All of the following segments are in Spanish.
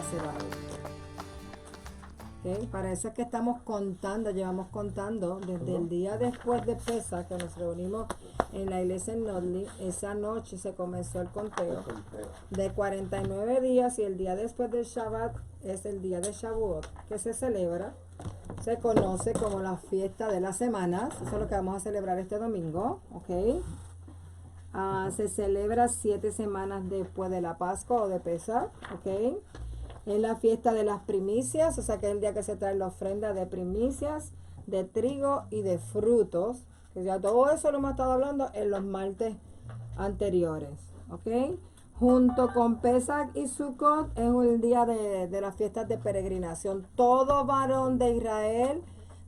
cebada. ¿Okay? Para eso es que estamos contando, llevamos contando desde el día después de Pesach, que nos reunimos en la iglesia en Nodli. Esa noche se comenzó el conteo de 49 días y el día después del Shabbat es el día de Shavuot, que se celebra, se conoce como la fiesta de las semanas. Eso es lo que vamos a celebrar este domingo, ¿ok? Se celebra 7 semanas después de la Pascua o de Pesach, ¿ok? Es la fiesta de las primicias, o sea que es el día que se trae la ofrenda de primicias, de trigo y de frutos. Que ya todo eso lo hemos estado hablando en los martes anteriores, ¿ok? Junto con Pesach y Sukkot es el día de las fiestas de peregrinación. Todo varón de Israel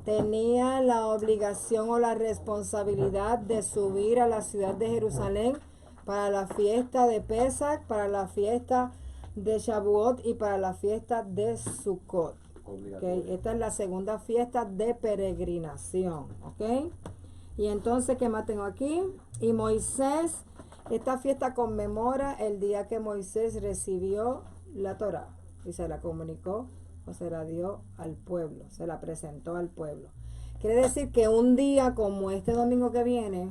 tenía la obligación o la responsabilidad de subir a la ciudad de Jerusalén para la fiesta de Pesach, para la fiesta de Shavuot y para la fiesta de Sukkot. Okay. Esta es la segunda fiesta de peregrinación. ¿Ok? Y entonces, ¿qué más tengo aquí? Y Moisés, esta fiesta conmemora el día que Moisés recibió la Torá y se la comunicó o se la dio al pueblo, se la presentó al pueblo. Quiere decir que un día como este domingo que viene,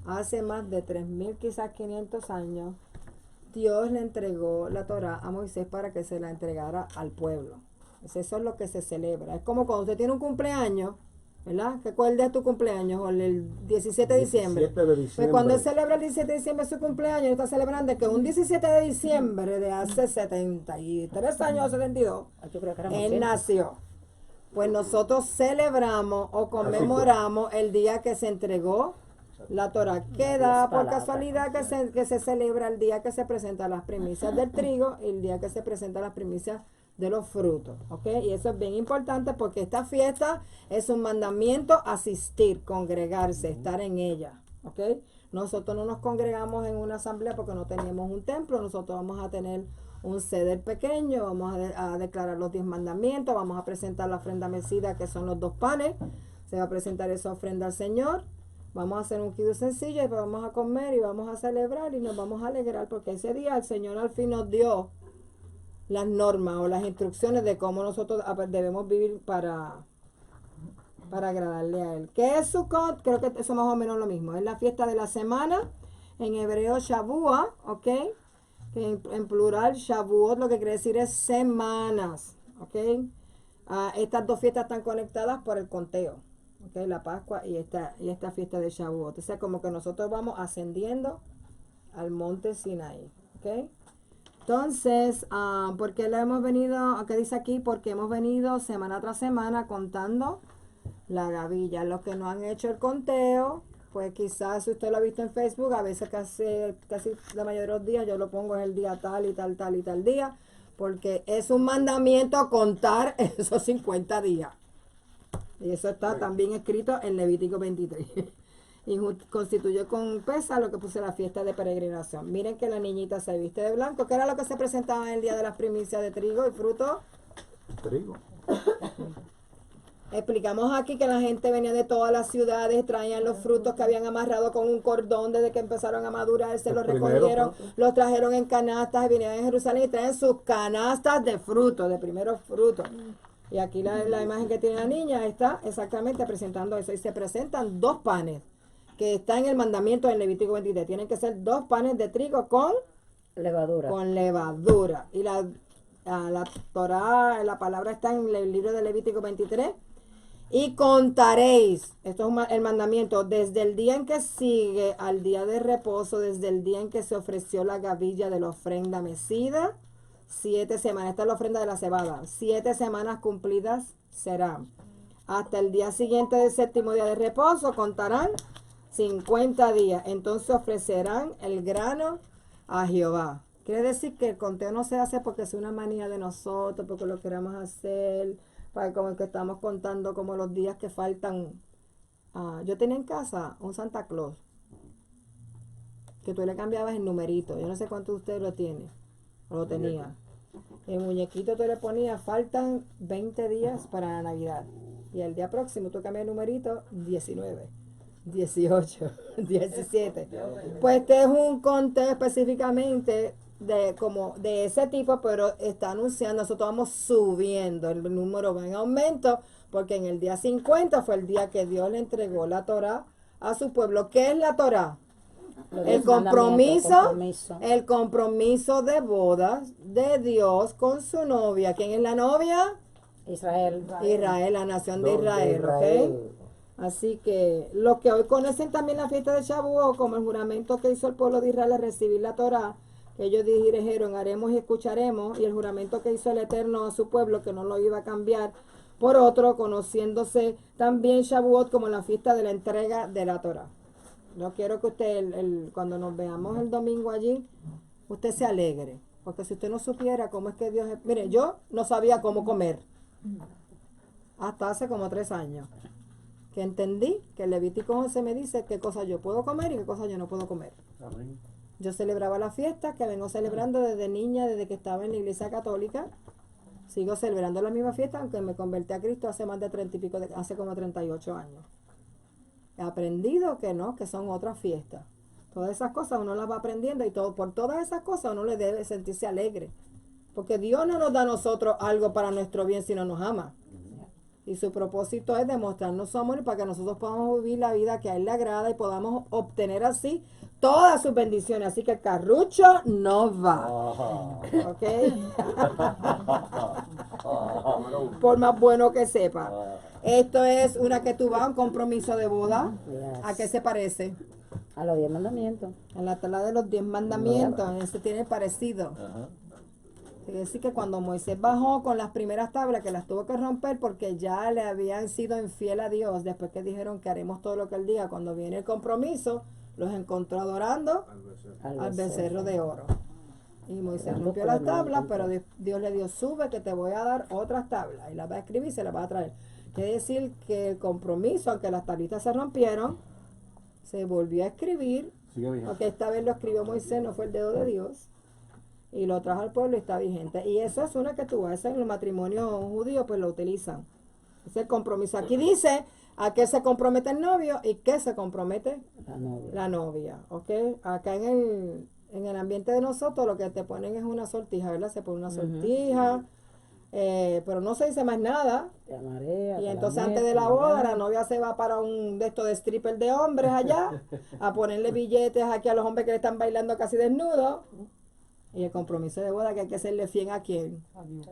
hace más de 3.000, quizás 500 años, Dios le entregó la Torá a Moisés para que se la entregara al pueblo. Eso es lo que se celebra. Es como cuando usted tiene un cumpleaños, ¿verdad? ¿Qué cuál día es tu cumpleaños? O el 17 de diciembre. 17 de diciembre. Pues cuando él celebra el 17 de diciembre su cumpleaños, está celebrando que un 17 de diciembre de hace 73 años, 72, él nació. Pues nosotros celebramos o conmemoramos el día que se entregó la Torá. Queda por casualidad que se celebra el día que se presentan las primicias del trigo y el día que se presentan las primicias de los frutos, ¿ok? Y eso es bien importante porque esta fiesta es un mandamiento: asistir, congregarse, estar en ella, ¿ok? Nosotros no nos congregamos en una asamblea porque no tenemos un templo. Nosotros vamos a tener un ceder pequeño, vamos a declarar los 10 mandamientos, vamos a presentar la ofrenda mecida, que son los 2 panes, se va a presentar esa ofrenda al Señor. Vamos a hacer un kiddush sencillo y vamos a comer y vamos a celebrar y nos vamos a alegrar porque ese día el Señor al fin nos dio las normas o las instrucciones de cómo nosotros debemos vivir para agradarle a Él. ¿Qué es Sukkot? Creo que eso es más o menos lo mismo. Es la fiesta de la semana, en hebreo Shavuot, ¿ok? Que en plural Shavuot lo que quiere decir es semanas, ¿ok? Estas dos fiestas están conectadas por el conteo. Okay, la Pascua y esta fiesta de Shavuot. O sea, como que nosotros vamos ascendiendo al monte Sinaí. ¿Okay? Entonces, ¿por qué lo hemos venido? ¿Qué dice aquí? Porque hemos venido semana tras semana contando la gavilla. Los que no han hecho el conteo, pues quizás si usted lo ha visto en Facebook, a veces casi la mayoría de los días yo lo pongo en el día tal y tal, tal y tal día, porque es un mandamiento contar esos 50 días. Y eso está también escrito en Levítico 23. Y constituyó con Pesach lo que puse la fiesta de peregrinación. Miren que la niñita se viste de blanco. ¿Qué era lo que se presentaba en el día de las primicias de trigo y fruto? Trigo. Explicamos aquí que la gente venía de todas las ciudades, traían los frutos que habían amarrado con un cordón desde que empezaron a madurar, se los recogieron, los trajeron en canastas y vinieron a Jerusalén y traen sus canastas de frutos, de primeros frutos. Y aquí la imagen que tiene la niña está exactamente presentando eso. Y se presentan 2 panes, que está en el mandamiento del Levítico 23. Tienen que ser 2 panes de trigo con levadura. Y la Torá, la palabra está en el libro de Levítico 23. Y contaréis, esto es el mandamiento, desde el día en que sigue al día de reposo, desde el día en que se ofreció la gavilla de la ofrenda mecida, 7 semanas. Esta es la ofrenda de la cebada. 7 semanas cumplidas serán. Hasta el día siguiente del 7º día de reposo contarán 50 días. Entonces ofrecerán el grano a Jehová. Quiere decir que el conteo no se hace porque es una manía de nosotros, porque lo queramos hacer, para como que estamos contando como los días que faltan. Yo tenía en casa un Santa Claus, que tú le cambiabas el numerito. Yo no sé cuántos de ustedes lo tienen, o lo tenía. El muñequito tú le ponías, faltan 20 días para la Navidad. Y el día próximo tú cambias el numerito, 19, 18, 17. Pues este es un conteo específicamente de ese tipo, pero está anunciando, nosotros vamos subiendo, el número va en aumento, porque en el día 50 fue el día que Dios le entregó la Torá a su pueblo. ¿Qué es la Torá? El compromiso de bodas de Dios con su novia. ¿Quién es la novia? Israel, la nación de Israel, ¿ok? Así que los que hoy conocen también la fiesta de Shavuot, como el juramento que hizo el pueblo de Israel al recibir la Torá, que ellos dijeron, haremos y escucharemos, y el juramento que hizo el Eterno a su pueblo, que no lo iba a cambiar por otro, conociéndose también Shavuot como la fiesta de la entrega de la Torá. Yo quiero que usted, cuando nos veamos el domingo allí, usted se alegre, porque si usted no supiera cómo es que Dios... Mire, yo no sabía cómo comer, hasta hace como 3 años, que entendí que el Levítico 11 me dice qué cosas yo puedo comer y qué cosas yo no puedo comer. Amén. Yo celebraba la fiesta que vengo celebrando desde niña, desde que estaba en la iglesia católica. Sigo celebrando la misma fiesta, aunque me convertí a Cristo hace más de 30 y pico, hace como 38 años. He aprendido que no, que son otras fiestas. Todas esas cosas uno las va aprendiendo y por todas esas cosas uno le debe sentirse alegre. Porque Dios no nos da a nosotros algo para nuestro bien si no nos ama. Y su propósito es demostrarnos su amor y para que nosotros podamos vivir la vida que a Él le agrada y podamos obtener así todas sus bendiciones. Así que el carrucho no va. ¿Ok? Por más bueno que sepa. Esto es una que tú vas a un compromiso de boda. Yes. ¿A qué se parece? A los 10 mandamientos. A la tabla de los 10 mandamientos. Este tiene parecido. Es decir, que cuando Moisés bajó con las primeras tablas, que las tuvo que romper porque ya le habían sido infiel a Dios, después que dijeron que haremos todo lo que Él diga, cuando viene el compromiso, los encontró adorando al becerro de oro. Y Moisés rompió las tablas, pero Dios le dio, sube que te voy a dar otras tablas, y las va a escribir y se las va a traer. Quiere decir que el compromiso, aunque las tablitas se rompieron, se volvió a escribir, porque esta vez lo escribió Moisés, no fue el dedo de Dios, y lo trajo al pueblo y está vigente. Y eso es una que tú haces en el matrimonio judío, pues lo utilizan. Es el compromiso. Aquí dice a qué se compromete el novio y qué se compromete la novia. ¿Ok? Acá en el ambiente de nosotros lo que te ponen es una sortija, ¿verdad? Se pone una sortija, pero no se dice más nada. Y entonces antes de la boda la novia se va para un de estos de stripper de hombres allá a ponerle billetes aquí a los hombres que le están bailando casi desnudos. Y el compromiso de boda que hay que hacerle fiel a quién,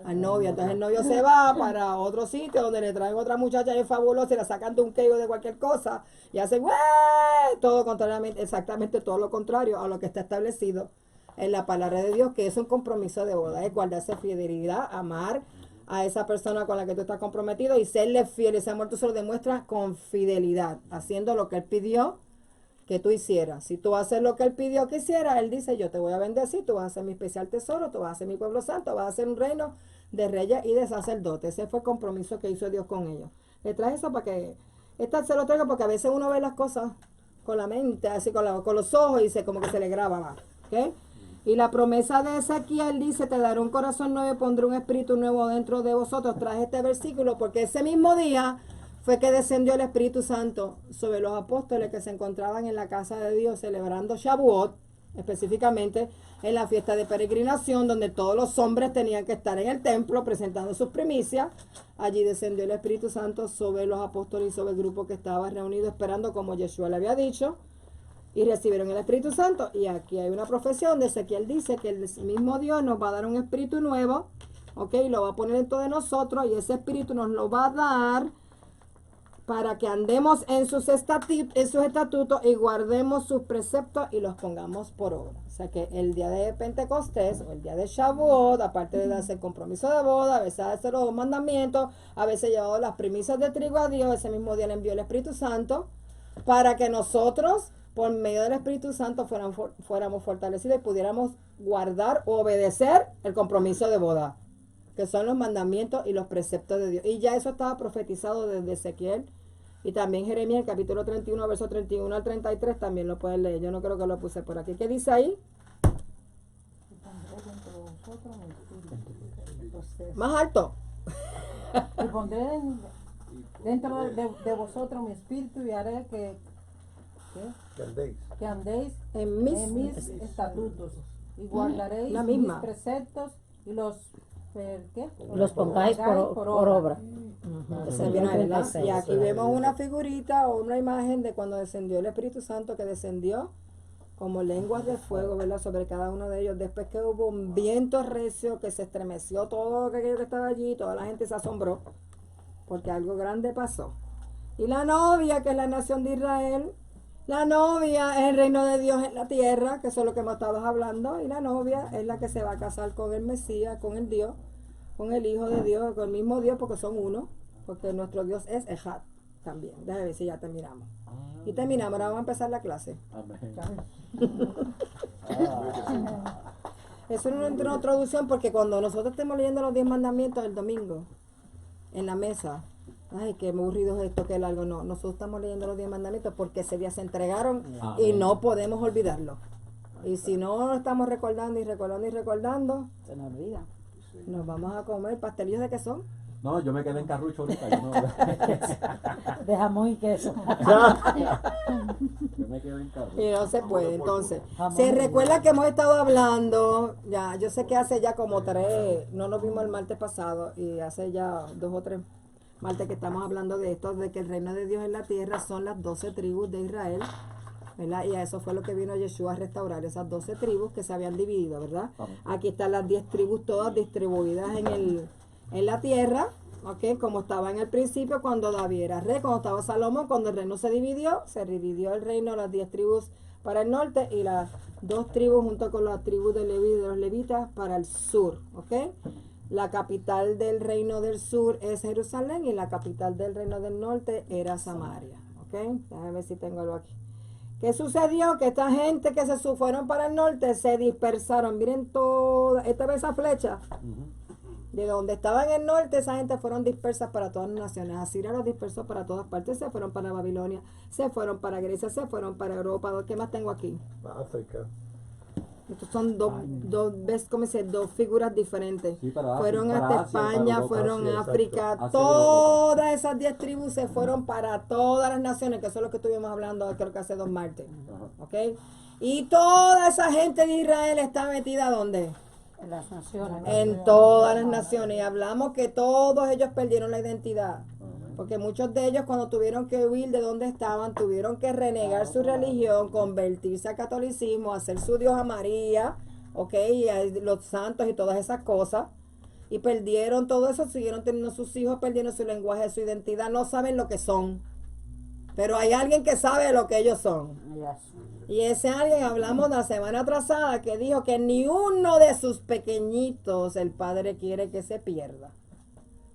al novio. Entonces el novio se va para otro sitio donde le traen otra muchacha y fabulosa y la sacan de un quejo de cualquier cosa y hacen todo contrariamente, exactamente todo lo contrario a lo que está establecido en la palabra de Dios, que es un compromiso de boda, es guardarse fidelidad, amar a esa persona con la que tú estás comprometido y serle fiel. Ese amor tú se lo demuestras con fidelidad, haciendo lo que Él pidió que tú hicieras. Si tú haces lo que Él pidió que hiciera, Él dice, yo te voy a bendecir, tú vas a ser mi especial tesoro, tú vas a ser mi pueblo santo, vas a ser un reino de reyes y de sacerdotes. Ese fue el compromiso que hizo Dios con ellos. Le traje eso para que, se lo traigo porque a veces uno ve las cosas con la mente, así con los ojos y como que se le graba más. ¿Okay? Y la promesa de Ezequiel dice, te daré un corazón nuevo y pondré un espíritu nuevo dentro de vosotros. Traje este versículo porque ese mismo día fue que descendió el Espíritu Santo sobre los apóstoles que se encontraban en la casa de Dios celebrando Shavuot, específicamente en la fiesta de peregrinación, donde todos los hombres tenían que estar en el templo presentando sus primicias. Allí descendió el Espíritu Santo sobre los apóstoles y sobre el grupo que estaba reunido esperando, como Yeshua le había dicho, y recibieron el Espíritu Santo. Y aquí hay una profecía donde Ezequiel dice que el mismo Dios nos va a dar un espíritu nuevo, ¿ok? Lo va a poner dentro de nosotros y ese espíritu nos lo va a dar para que andemos en sus estatutos y guardemos sus preceptos y los pongamos por obra. O sea que el día de Pentecostés o el día de Shavuot, aparte de darse el compromiso de boda, a veces hacer los mandamientos, a veces llevado las primicias de trigo a Dios, ese mismo día le envió el Espíritu Santo para que nosotros, por medio del Espíritu Santo, fuéramos fortalecidos y pudiéramos guardar o obedecer el compromiso de boda, que son los mandamientos y los preceptos de Dios. Y ya eso estaba profetizado desde Ezequiel. Y también Jeremías, el capítulo 31, verso 31 al 33, también lo pueden leer. Yo no creo que lo puse por aquí. ¿Qué dice ahí? Más alto. Y pondré dentro de vosotros mi espíritu y haré que andéis en mis estatutos y guardaréis La mis misma. preceptos y los ¿qué? Los pongáis por obra. Ese viene, ¿verdad? 36. Y aquí vemos una figurita o una imagen de cuando descendió el Espíritu Santo, que descendió como lenguas de fuego, ¿verdad? Sobre cada uno de ellos. Después que hubo un viento recio que se estremeció todo aquello que estaba allí, toda la gente se asombró, porque algo grande pasó. Y la novia, que es la nación de Israel, la novia es el reino de Dios en la tierra, que eso es lo que me estabas hablando, y la novia es la que se va a casar con el Mesías, con el Dios, con el Hijo de Dios, con el mismo Dios, porque son uno, porque nuestro Dios es Ejad también. Déjame ver si ya terminamos. Y terminamos, ahora vamos a empezar la clase. Amén. Eso es una introducción, porque cuando nosotros estemos leyendo los 10 mandamientos el domingo, en la mesa, ay, qué aburrido es esto, qué largo, no. Nosotros estamos leyendo los 10 mandamientos porque ese día se entregaron y no podemos olvidarlo. Y si no lo estamos recordando y recordando y recordando, Se nos olvida. nos vamos a comer pastelillos de queso. No, yo me quedé en Carrucho ahorita. Yo, no, De jamón y queso. yo me quedé en Carrucho. Y no se puede. Entonces, Jamón. se recuerda que hemos estado hablando, ya, yo sé que hace ya como 3, no nos vimos el martes pasado, y hace ya 2 o 3 martes que estamos hablando de esto, de que el reino de Dios en la tierra son las 12 tribus de Israel, ¿verdad? Y a eso fue lo que vino Yeshua a restaurar, esas 12 tribus que se habían dividido, ¿verdad? Amén. Aquí están las 10 tribus todas distribuidas en la tierra, ¿ok? Como estaba en el principio cuando David era rey, cuando estaba Salomón, cuando el reino se dividió el reino, las 10 tribus para el norte y las 2 tribus junto con las tribus de Leví y de los levitas para el sur, ¿ok? La capital del reino del sur es Jerusalén y la capital del reino del norte era Samaria, ¿ok? Déjame ver si tengo algo aquí. ¿Qué sucedió? Que esta gente que se fueron para el norte se dispersaron. Miren toda, esta vez esa flecha. De donde estaba en el norte, esa gente fueron dispersas para todas las naciones. Asiria los dispersó para todas partes. Se fueron para Babilonia, se fueron para Grecia, se fueron para Europa. ¿Qué más tengo aquí? África. Estos son ¿ves cómo dice? Dos figuras diferentes. Sí, para Fueron África, hasta para Asia, España, para Europa, fueron sí, a exacto. África. Asia y Todas esas 10 tribus se fueron para todas las naciones, que eso es lo que estuvimos hablando creo que hace 2 martes. Ajá. ¿Ok? Y toda esa gente de Israel está metida ¿dónde? En las naciones. En todas las naciones. Y hablamos que todos ellos perdieron la identidad. Amén. Porque muchos de ellos cuando tuvieron que huir de donde estaban, tuvieron que renegar su religión, convertirse al catolicismo, hacer su Dios a María, ¿ok? Y a los santos y todas esas cosas. Y perdieron todo eso, siguieron teniendo sus hijos, perdieron su lenguaje, su identidad, no saben lo que son. Pero hay alguien que sabe lo que ellos son. Y ese alguien, hablamos la semana atrasada, que dijo que ni uno de sus pequeñitos el Padre quiere que se pierda.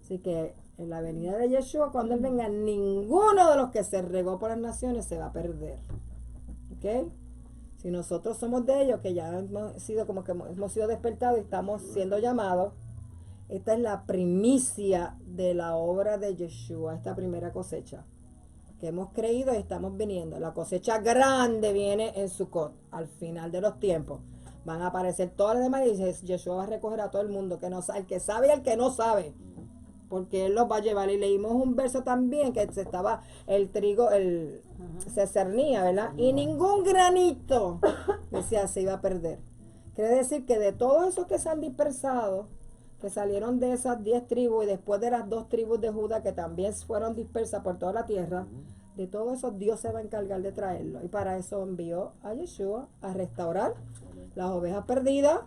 Así que en la venida de Yeshua, cuando Él venga, ninguno de los que se regó por las naciones se va a perder. ¿Ok? Si nosotros somos de ellos, que ya hemos sido como que hemos sido despertados y estamos siendo llamados, esta es la primicia de la obra de Yeshua, esta primera cosecha que hemos creído y estamos viniendo. La cosecha grande viene en Sukkot, al final de los tiempos. Van a aparecer todas las demás y dice, Yeshua va a recoger a todo el mundo, que no, el que sabe y el que no sabe, porque Él los va a llevar. Y leímos un verso también que se estaba, el trigo, se cernía, ¿verdad? Y ningún granito, decía, se iba a perder. Quiere decir que de todos esos que se han dispersado, que salieron de esas 10 tribus y después de las 2 tribus de Judá que también fueron dispersas por toda la tierra, de todo eso Dios se va a encargar de traerlo. Y para eso envió a Yeshua a restaurar las ovejas perdidas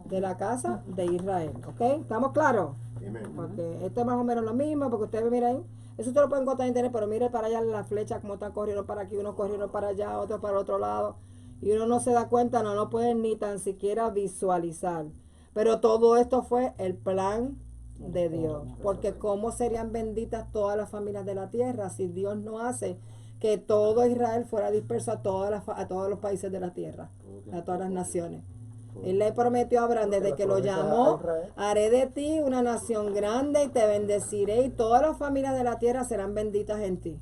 de la casa de Israel. ¿Ok? ¿Estamos claros? Amén. Porque esto es más o menos lo mismo, porque ustedes miren ahí. Eso ustedes lo pueden encontrar en internet, pero mire para allá la flecha, como están corriendo para aquí, unos corrieron para allá, otros para el otro lado. Y uno no se da cuenta, no lo pueden ni tan siquiera visualizar. Pero todo esto fue el plan de Dios. Porque ¿cómo serían benditas todas las familias de la tierra si Dios no hace que todo Israel fuera disperso a todos los países de la tierra, a todas las naciones? Él le prometió a Abraham desde que lo llamó, haré de ti una nación grande y te bendeciré y todas las familias de la tierra serán benditas en ti.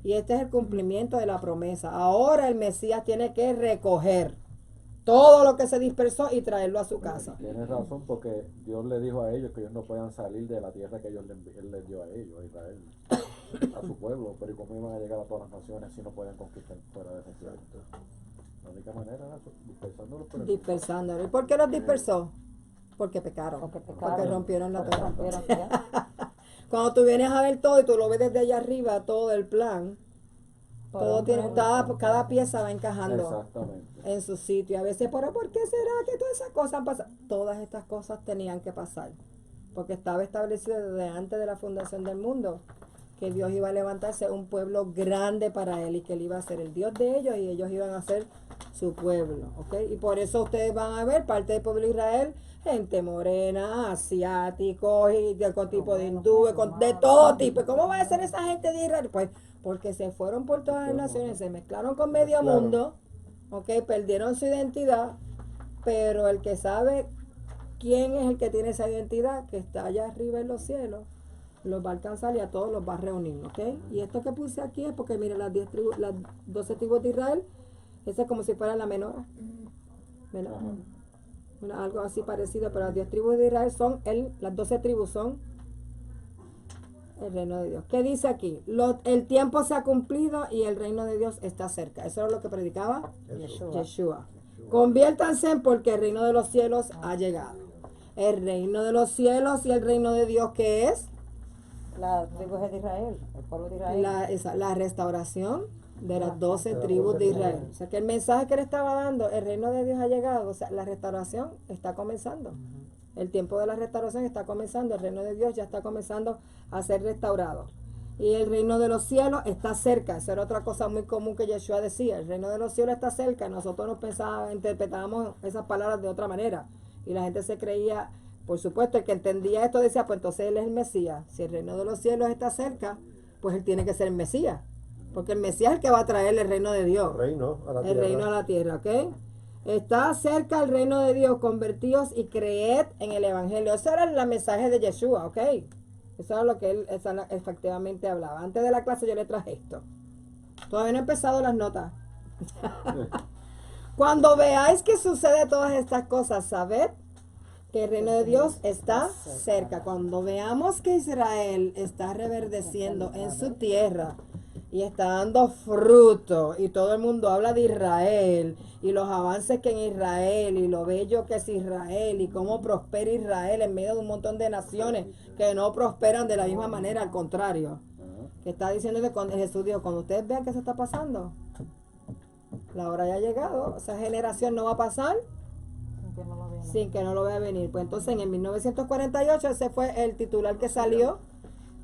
Y este es el cumplimiento de la promesa. Ahora el Mesías tiene que recoger todo lo que se dispersó y traerlo a su casa. Tienes razón, porque Dios le dijo a ellos que ellos no puedan salir de la tierra que Él les dio a ellos, a Israel, a su pueblo. Pero ¿y cómo iban a llegar a todas las naciones si no pueden conquistar fuera de ese cierto? La única manera era dispersándolos por el Dispersándolo. ¿Y por qué los dispersó? Porque pecaron. Porque rompieron la Torah. Cuando tú vienes a ver todo y tú lo ves desde allá arriba, todo el plan, todo tiene, cada pieza va encajando Exactamente. en su sitio. A veces, pero ¿por qué será que todas esas cosas pasan? Todas estas cosas tenían que pasar. Porque estaba establecido desde antes de la fundación del mundo que Dios iba a levantarse un pueblo grande para él y que él iba a ser el Dios de ellos y ellos iban a ser su pueblo, ¿ok? Y por eso ustedes van a ver parte del pueblo de Israel, gente morena, asiáticos, y con tipo de hindúes, de todo tipo. ¿Cómo va a ser esa gente de Israel? Pues porque se fueron por todas las naciones, se mezclaron con medio mundo, ¿ok? Perdieron su identidad, pero el que sabe quién es el que tiene esa identidad, que está allá arriba en los cielos, los va a alcanzar y a todos los va a reunir, ¿ok? Y esto que puse aquí es porque, mire, las 12 tribus de Israel, esa es como si fuera la menora, ¿verdad? Algo así parecido, pero las 10 tribus de Israel son, las 12 tribus son el reino de Dios. ¿Qué dice aquí? El tiempo se ha cumplido y el reino de Dios está cerca. Eso es lo que predicaba Yeshua. Conviértanse porque el reino de los cielos ha llegado. El reino de los cielos y el reino de Dios, ¿qué es? La tribu de Israel, el pueblo de Israel. La restauración de las 12 tribus de Israel. O sea que el mensaje que le estaba dando, el reino de Dios ha llegado, o sea, la restauración está comenzando. El tiempo de la restauración está comenzando, el reino de Dios ya está comenzando a ser restaurado. Y el reino de los cielos está cerca. Esa era otra cosa muy común que Yeshua decía. El reino de los cielos está cerca. Nosotros nos interpretábamos esas palabras de otra manera. Y la gente se creía, por supuesto, el que entendía esto decía, pues entonces él es el Mesías. Si el reino de los cielos está cerca, pues él tiene que ser el Mesías. Porque el Mesías es el que va a traer el reino de Dios. El reino a la tierra, ¿ok? Está cerca el reino de Dios, convertíos y creed en el Evangelio. Ese era el mensaje de Yeshua, ¿ok? Eso era lo que él efectivamente hablaba. Antes de la clase yo le traje esto. Todavía no he empezado las notas. Cuando veáis que sucede todas estas cosas, sabed que el reino de Dios está cerca. Cuando veamos que Israel está reverdeciendo en su tierra y está dando fruto y todo el mundo habla de Israel y los avances que en Israel y lo bello que es Israel y cómo prospera Israel en medio de un montón de naciones que no prosperan de la misma manera, al contrario, que está diciendo que Jesús dijo, cuando ustedes vean que eso está pasando, la hora ya ha llegado, esa generación no va a pasar sin que no lo vea venir. Pues entonces en el 1948 ese fue el titular que salió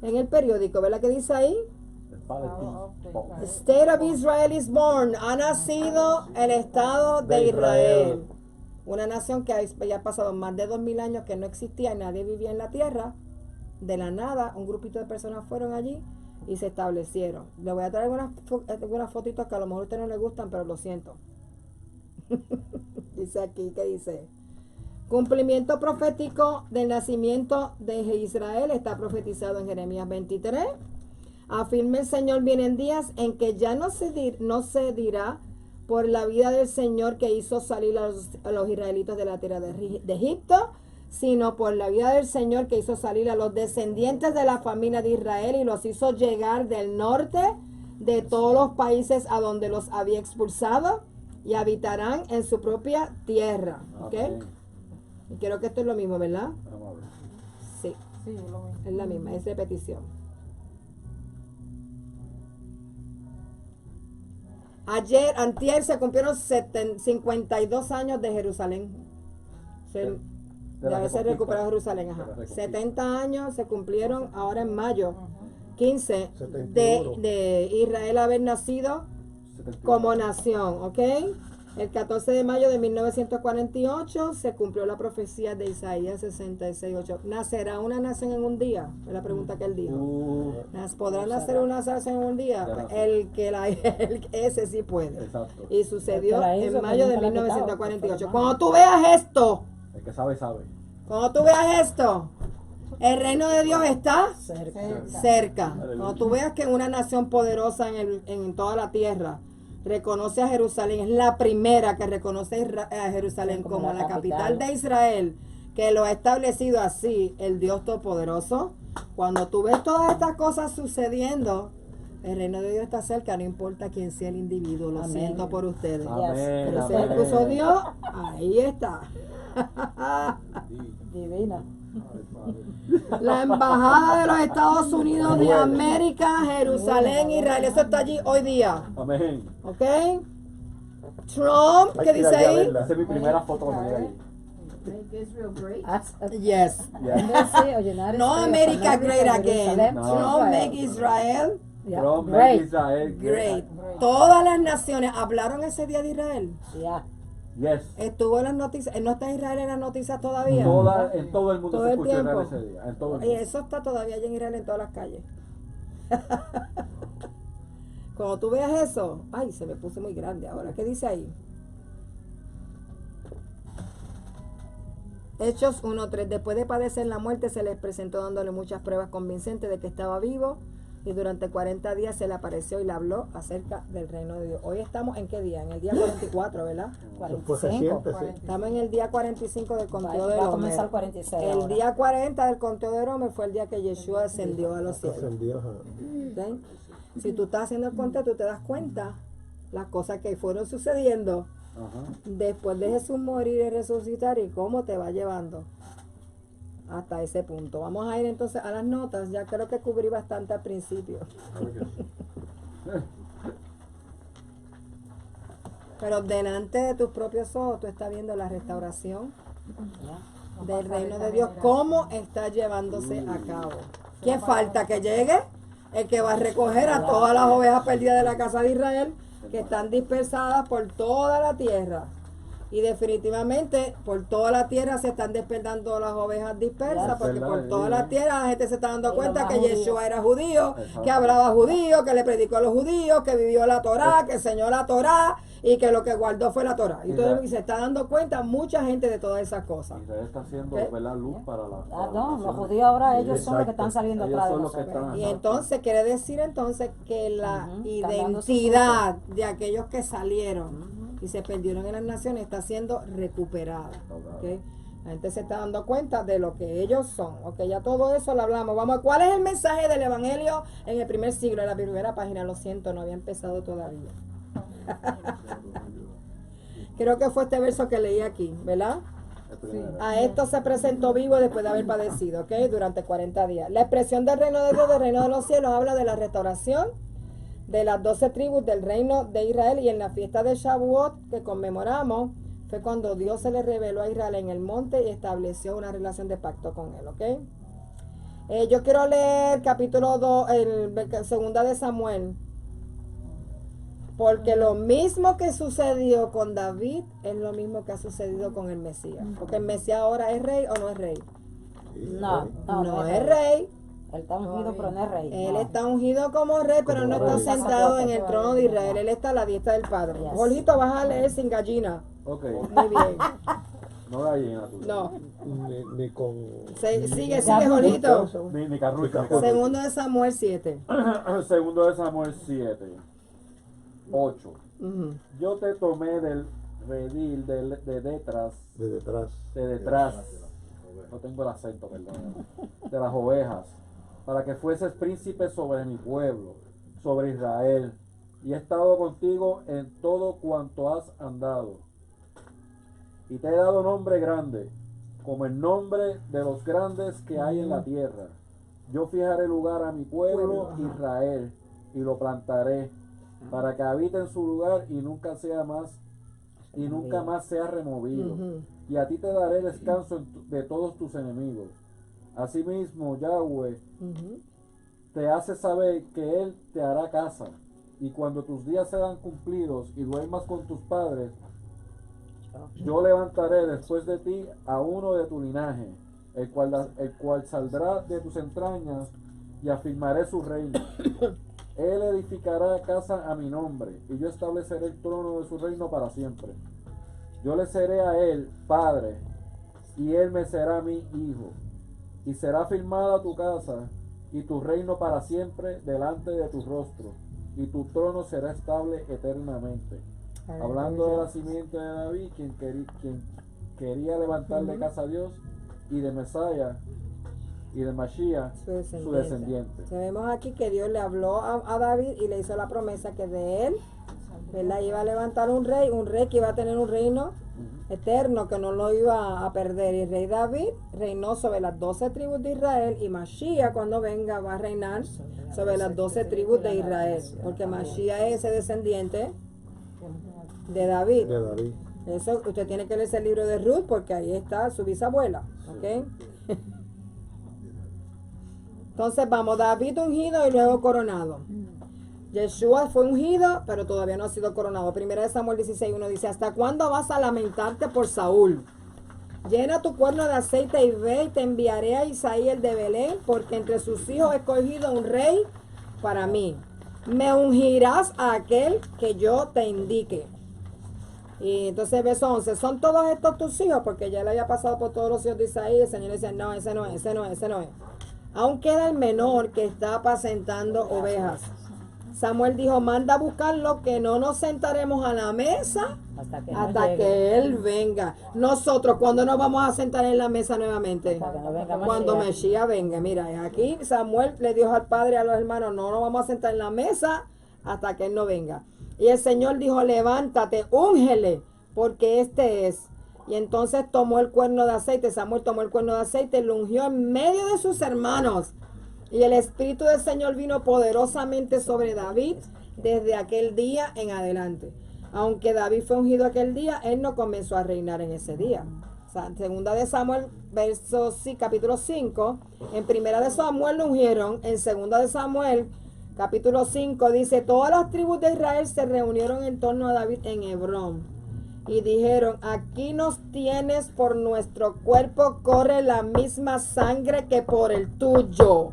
en el periódico, ¿verdad que dice ahí? State of Israel is born. Ha nacido el Estado de Israel. Una nación que ya ha pasado más de 2000 años que no existía y nadie vivía en la tierra. De la nada, un grupito de personas fueron allí y se establecieron. Le voy a traer algunas fotitos que a lo mejor a usted no le gustan, pero lo siento. Dice aquí, ¿qué dice? Cumplimiento profético del nacimiento de Israel está profetizado en Jeremías 23. Afirma el Señor, vienen días en que ya no se dirá por la vida del Señor que hizo salir a los israelitas de la tierra de Egipto, sino por la vida del Señor que hizo salir a los descendientes de la familia de Israel y los hizo llegar del norte de todos los países a donde los había expulsado y habitarán en su propia tierra. ¿Ok? Y creo que esto es lo mismo, ¿verdad? Sí, es la misma, es repetición. Antier se cumplieron 52 años de Jerusalén. De haberse recuperado Jerusalén. 70 años se cumplieron ahora en mayo 15 de Israel haber nacido como nación, ¿ok? El 14 de mayo de 1948 se cumplió la profecía de Isaías 66:8. ¿Nacerá una nación en un día? Es la pregunta que él dijo. ¿Podrá nacer una nación en un día? Ese sí puede. Exacto. Y sucedió en mayo de 1948. Cuando tú veas esto, el que sabe, sabe. Cuando tú veas esto, el reino de Dios está cerca. Cuando tú veas que en una nación poderosa en toda la tierra reconoce a Jerusalén, es la primera que reconoce a Jerusalén como la capital de Israel, que lo ha establecido así el Dios Todopoderoso. Cuando tú ves todas estas cosas sucediendo, El reino de Dios está cerca, no importa quién sea el individuo. Lo Amén. siento por ustedes. Amén, Pero si amén. él puso Dios, ahí está. Divina. La embajada de los Estados Unidos de América, Jerusalén, Israel. Eso está allí hoy día. Amén. ¿Ok? Trump, ¿qué dice ahí? Esa es mi primera foto cuando llegué allí. Make Israel great. Yes. Yeah. No America great again. No. Trump make Israel From Great. Israel. great. Todas las naciones hablaron ese día de Israel. Ya. Yes. Estuvo en las noticias. ¿No está Israel en las noticias todavía? En todo el mundo Todo se el escuchó Israel tiempo. ese día. En todo el Y mundo. eso está todavía allá en Israel en todas las calles. Cuando tú veas eso, ay, se me puso muy grande ahora. ¿Qué dice ahí? Hechos 1:3. Después de padecer la muerte, se les presentó dándole muchas pruebas convincentes de que estaba vivo. Y durante 40 días se le apareció y le habló acerca del reino de Dios. Hoy estamos en qué día? En el día 44, ¿verdad? Eso fue 45. reciente, sí. Estamos en el día 45 del conteo de Va a Homer. comenzar 46 El ahora. día 40 del conteo de Homer fue el día que Yeshua ascendió a los cielos. Ascendió, ajá. ¿Ok? Si tú estás haciendo el conteo, tú te das cuenta las cosas que fueron sucediendo Ajá. después de Jesús morir y resucitar y cómo te va llevando hasta ese punto. Vamos a ir entonces a las notas. Ya creo que cubrí bastante al principio. Pero delante de tus propios ojos tú estás viendo la restauración del reino de Dios, cómo está llevándose a cabo. ¿Qué falta? Que llegue el que va a recoger a todas las ovejas perdidas de la casa de Israel, que están dispersadas por toda la tierra. Y definitivamente por toda la tierra se están despertando las ovejas dispersas, porque por toda la tierra la gente se está dando cuenta que Yeshua era judío, que hablaba judío, que le predicó a los judíos, que vivió la Torá, que enseñó la Torá y que lo que guardó fue la Torá. Y entonces se está dando cuenta mucha gente de todas esas cosas. Israel está haciendo ¿Qué? ¿verdad? Luz para la. Ah, no, los judíos ahora ellos son los que están saliendo Ellos atrás de son los que nosotros. están. Y entonces quiere decir entonces que la Ujú, identidad de aquellos que salieron y se perdieron en las naciones está siendo recuperada. ¿Ok? La gente se está dando cuenta de lo que ellos son. Ok, ya todo eso lo hablamos. Vamos, ¿cuál es el mensaje del evangelio en el primer siglo? En la primera página, lo siento, no había empezado todavía. Creo que fue este verso que leí aquí, ¿verdad? A esto se presentó vivo después de haber padecido, ¿ok? Durante 40 días. La expresión del reino de Dios, del reino de los cielos, habla de la restauración de las 12 tribus del reino de Israel, y en la fiesta de Shavuot que conmemoramos fue cuando Dios se le reveló a Israel en el monte y estableció una relación de pacto con él, ¿ok? Yo quiero leer capítulo 2, segunda de Samuel, porque lo mismo que sucedió con David es lo mismo que ha sucedido con el Mesías. Porque el Mesías ahora es rey o no es rey. No es rey. Él está ungido, pero no es rey. Él No. está ungido como rey, pero no está sentado en el trono de Israel. Él está a la diestra del Padre. Yes. Jorgito, vas a leer sin gallina. Ok. Muy bien. No gallina tú. No. Ni con. Sigue, Jorgito. Ni carrucha. Segundo de Samuel 7. Segundo de Samuel 7. 8. Ujú. Yo te tomé del redil de detrás. De detrás. De detrás. No tengo el acento, perdón. De las ovejas. Para que fueses príncipe sobre mi pueblo, sobre Israel. Y he estado contigo en todo cuanto has andado. Y te he dado nombre grande, como el nombre de los grandes que hay en la tierra. Yo fijaré lugar a mi pueblo Israel, y lo plantaré, para que habite en su lugar y nunca más sea removido. Ujú. Y a ti te daré descanso de todos tus enemigos. Asimismo, Yahweh Ujú. te hace saber que Él te hará casa, y cuando tus días sean cumplidos y duermas con tus padres, yo levantaré después de ti a uno de tu linaje, el cual saldrá de tus entrañas, y afirmaré su reino. Él edificará casa a mi nombre, y yo estableceré el trono de su reino para siempre. Yo le seré a él padre, y él me será mi hijo. Y será firmada tu casa y tu reino para siempre delante de tu rostro, y tu trono será estable eternamente. Hablando de la simiente de David, quien quería levantarle casa a Dios, y de Mesías, y de Mashiach, su descendiente. Vemos aquí que Dios le habló a David y le hizo la promesa que de él, ¿verdad?, iba a levantar un rey que iba a tener un reino eterno, que no lo iba a perder. Y el rey David reinó sobre las 12 tribus de Israel, y Mashiach, cuando venga, va a reinar sobre las 12 tribus de Israel, porque Mashiach es ese descendiente de David. Eso usted tiene que leer el libro de Ruth, porque ahí está su bisabuela, ¿ok? Entonces vamos, David ungido y luego coronado. Yeshua fue ungido, pero todavía no ha sido coronado. Primera de Samuel 16:1 dice: ¿hasta cuándo vas a lamentarte por Saúl? Llena tu cuerno de aceite y ve, y te enviaré a Isaí el de Belén, porque entre sus hijos he escogido un rey para mí. Me ungirás a aquel que yo te indique. Y entonces verso 11, ¿son todos estos tus hijos? Porque ya le había pasado por todos los hijos de Isaí. El Señor decía: no, ese no es. Aún queda el menor que está apacentando ovejas. Samuel dijo: manda a buscarlo, que no nos sentaremos a la mesa hasta que él venga. Nosotros, ¿cuándo nos vamos a sentar en la mesa nuevamente? Cuando Mesías venga. Mira, aquí Samuel le dijo al padre y a los hermanos: no nos vamos a sentar en la mesa hasta que él no venga. Y el Señor dijo: levántate, úngele, porque este es. Y entonces tomó el cuerno de aceite. Samuel tomó el cuerno de aceite y lo ungió en medio de sus hermanos. Y el Espíritu del Señor vino poderosamente sobre David desde aquel día en adelante. Aunque David fue ungido aquel día, él no comenzó a reinar en ese día. O sea, en segunda de Samuel, capítulo 5, en primera de Samuel lo ungieron. En segunda de Samuel, capítulo 5, dice: todas las tribus de Israel se reunieron en torno a David en Hebrón. Y dijeron: aquí nos tienes, por nuestro cuerpo corre la misma sangre que por el tuyo.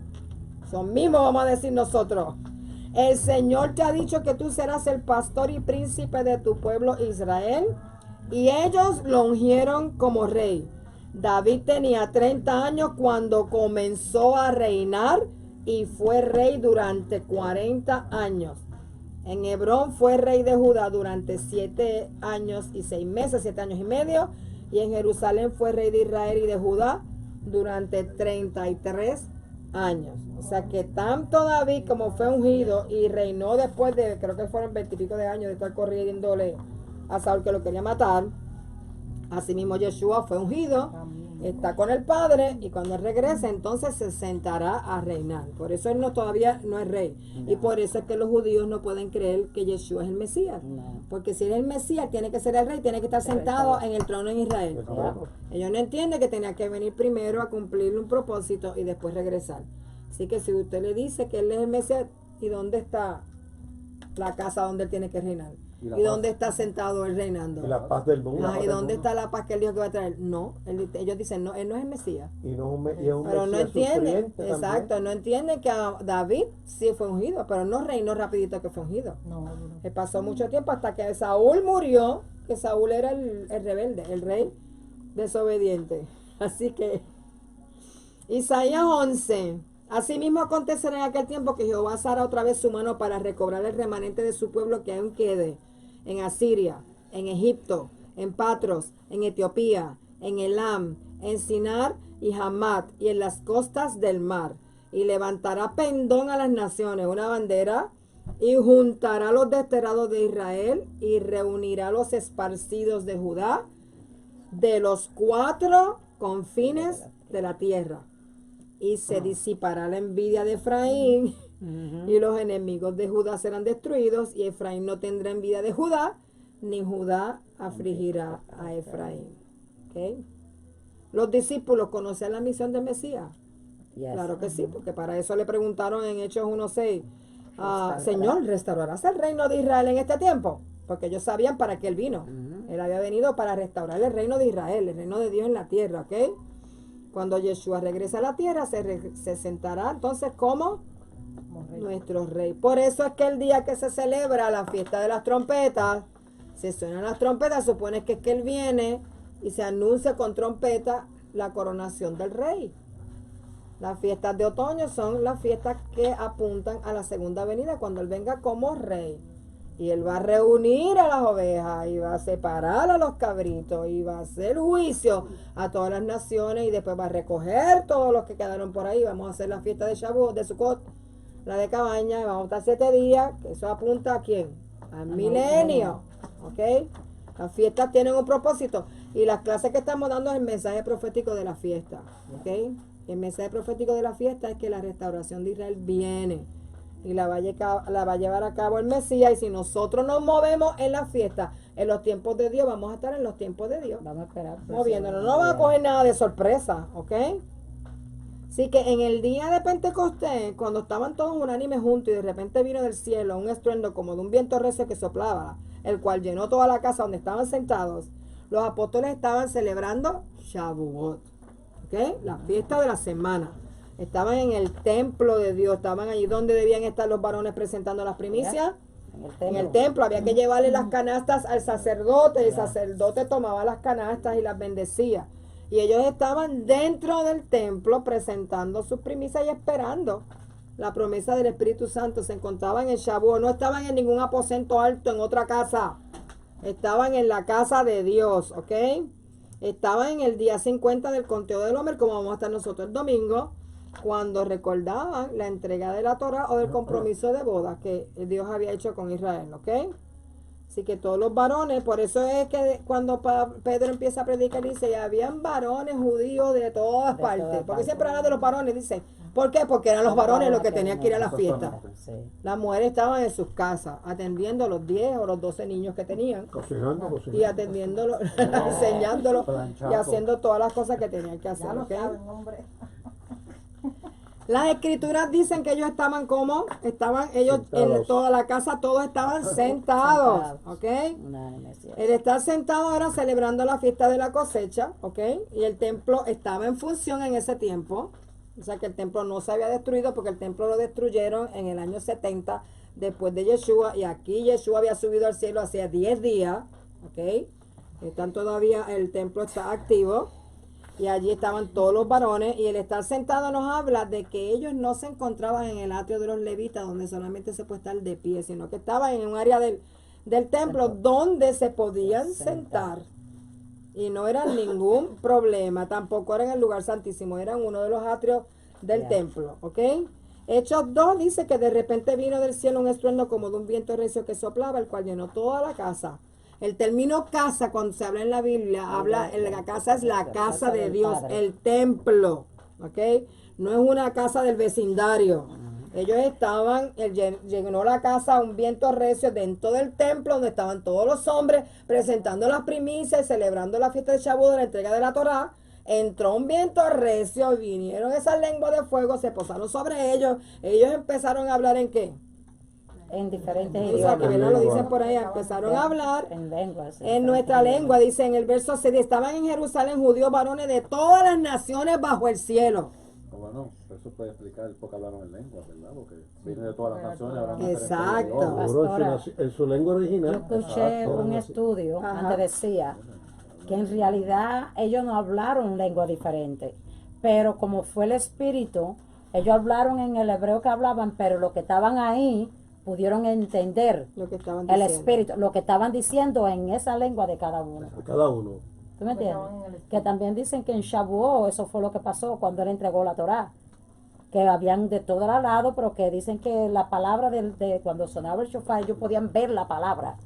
Eso mismo vamos a decir nosotros. El Señor te ha dicho que tú serás el pastor y príncipe de tu pueblo Israel. Y ellos lo ungieron como rey. David tenía 30 años cuando comenzó a reinar, y fue rey durante 40 años. En Hebrón fue rey de Judá durante 7 años y 6 meses, 7 años y medio. Y en Jerusalén fue rey de Israel y de Judá durante 33 años. O sea que tanto David como fue ungido y reinó después de, creo que fueron 20 y pico de años de estar corriéndole a Saúl, que lo quería matar. Asimismo Yeshua fue ungido, está con el Padre, y cuando él regrese entonces se sentará a reinar. Por eso él todavía no es rey. Y por eso es que los judíos no pueden creer que Yeshua es el Mesías. Porque si él es el Mesías, tiene que ser el rey, tiene que estar sentado en el trono en Israel. Ellos no entienden que tenía que venir primero a cumplir un propósito y después regresar. Así que si usted le dice que él es el Mesías, ¿y dónde está la casa donde él tiene que reinar? ¿Y dónde está sentado él reinando? Y la paz del mundo. ¿Y dónde está la paz que él dijo que va a traer? No, ellos dicen: no, él no es el Mesías. Y no es un pero no Mesías entienden, sufriente exacto, también. no entienden que a David sí fue ungido, pero no reinó rapidito que fue ungido. Él pasó mucho tiempo hasta que Saúl murió, que Saúl era el rebelde, el rey desobediente. Así que, Isaías 11. Asimismo acontecerá en aquel tiempo que Jehová alzará otra vez su mano para recobrar el remanente de su pueblo que aún quede en Asiria, en Egipto, en Patros, en Etiopía, en Elam, en Sinar y Hamat, y en las costas del mar. Y levantará pendón a las naciones, una bandera, y juntará a los desterrados de Israel, y reunirá a los esparcidos de Judá de los 4 confines de la tierra. Y se disipará la envidia de Efraín, y los enemigos de Judá serán destruidos, y Efraín no tendrá envidia de Judá, ni Judá afligirá a Efraín. ¿Okay? Los discípulos conocen la misión del Mesías. Claro que sí, porque para eso le preguntaron en Hechos 1:6, Señor, ¿restaurarás el reino de Israel en este tiempo? Porque ellos sabían para qué él vino. Él había venido para restaurar el reino de Israel, el reino de Dios en la tierra, ¿ok? Cuando Yeshua regrese a la tierra, se sentará entonces como nuestro rey. Por eso es que el día que se celebra la fiesta de las trompetas, se suenan las trompetas, supone que es que él viene y se anuncia con trompeta la coronación del rey. Las fiestas de otoño son las fiestas que apuntan a la segunda venida, cuando él venga como rey. Y él va a reunir a las ovejas, y va a separar a los cabritos, y va a hacer juicio a todas las naciones, y después va a recoger todos los que quedaron por ahí. Vamos a hacer la fiesta de Shavuot, de Sukkot, la de cabaña, y vamos a estar 7 días, que eso apunta ¿a quién? Al milenio, ¿ok? Las fiestas tienen un propósito, y las clases que estamos dando es el mensaje profético de la fiesta, ¿ok? El mensaje profético de la fiesta es que la restauración de Israel viene, y la va a llevar a cabo el Mesías. Y si nosotros nos movemos en la fiesta, en los tiempos de Dios, vamos a estar en los tiempos de Dios, Vamos a esperar. moviéndonos. No va a coger nada de sorpresa, ¿ok? Así que en el día de Pentecostés, cuando estaban todos unánimes juntos, y de repente vino del cielo un estruendo como de un viento recio que soplaba, el cual llenó toda la casa donde estaban sentados, los apóstoles estaban celebrando Shavuot, ¿ok? La fiesta de la semana. Estaban en el templo de Dios, estaban allí donde debían estar los varones presentando las primicias. En el templo había que llevarle las canastas al sacerdote. El sacerdote tomaba las canastas y las bendecía. Y ellos estaban dentro del templo presentando sus primicias y esperando la promesa del Espíritu Santo. Se encontraban en Shavuot, no estaban en ningún aposento alto en otra casa. Estaban en la casa de Dios, ¿ok? Estaban en el día 50 del conteo del Homer, como vamos a estar nosotros el domingo, cuando recordaban la entrega de la Torah o del compromiso de boda que Dios había hecho con Israel, ¿ok? Así que todos los varones, por eso es que cuando Pedro empieza a predicar, dice, y habían varones judíos de todas partes. Porque siempre habla de los varones, dice, ¿por qué? Porque eran los varones los que tenían que ir a la fiesta. Sí. Las mujeres estaban en sus casas, atendiendo a los 10 o los 12 niños que tenían. Cocinando. Y atendiéndolo, enseñándolo y Planchando. haciendo todas las cosas que tenían que hacer, Ya lo ¿ok? saben, hombre. Las escrituras dicen que ellos estaban como, estaban ellos en Sentados. toda la casa, todos estaban sentados, ¿ok? Unánime, sí. El estar sentado ahora celebrando la fiesta de la cosecha, ¿ok? Y el templo estaba en función en ese tiempo, o sea que el templo no se había destruido porque el templo lo destruyeron en el año 70 después de Yeshua, y aquí Yeshua había subido al cielo hacía 10 días, ¿ok? Están todavía, el templo está activo. Y allí estaban todos los varones, y el estar sentado nos habla de que ellos no se encontraban en el atrio de los levitas, donde solamente se puede estar de pie, sino que estaban en un área del templo donde se podían sentar. Y no era ningún problema, tampoco era en el lugar santísimo, era en uno de los atrios del templo, ¿ok? Hechos 2 dice que de repente vino del cielo un estruendo como de un viento recio que soplaba, el cual llenó toda la casa. El término casa, cuando se habla en la Biblia, la casa es la casa de Dios, el templo, ¿ok? No es una casa del vecindario. Ellos estaban, llenó la casa un viento recio dentro del templo, donde estaban todos los hombres presentando las primicias y celebrando la fiesta de Shavuot, de la entrega de la Torá. Entró un viento recio, vinieron esas lenguas de fuego, se posaron sobre ellos. Ellos empezaron a hablar ¿en qué? En diferentes Eso idiomas. que ¿verdad? Lo dicen por ahí, empezaron a hablar En lenguas. sí, en nuestra lengua, dice en el verso 6, estaban en Jerusalén judíos varones de todas las naciones bajo el cielo. Bueno, eso puede explicar por qué hablaron en lengua, ¿verdad? Porque viene de todas las naciones, hablan Exacto. diferentes idiomas. Seguro en su lengua Yo original. escuché un estudio Ajá. donde decía que en realidad ellos no hablaron lengua diferente, pero como fue el espíritu, ellos hablaron en el hebreo que hablaban, pero los que estaban ahí pudieron entender Lo que estaban el diciendo. espíritu, lo que estaban diciendo en esa lengua de cada uno. Cada uno. ¿Tú me entiendes? Que también dicen que en Shavuot eso fue lo que pasó cuando él entregó la Torá. Que habían de todo lado, pero que dicen que la palabra de cuando sonaba el shofar, ellos podían ver la palabra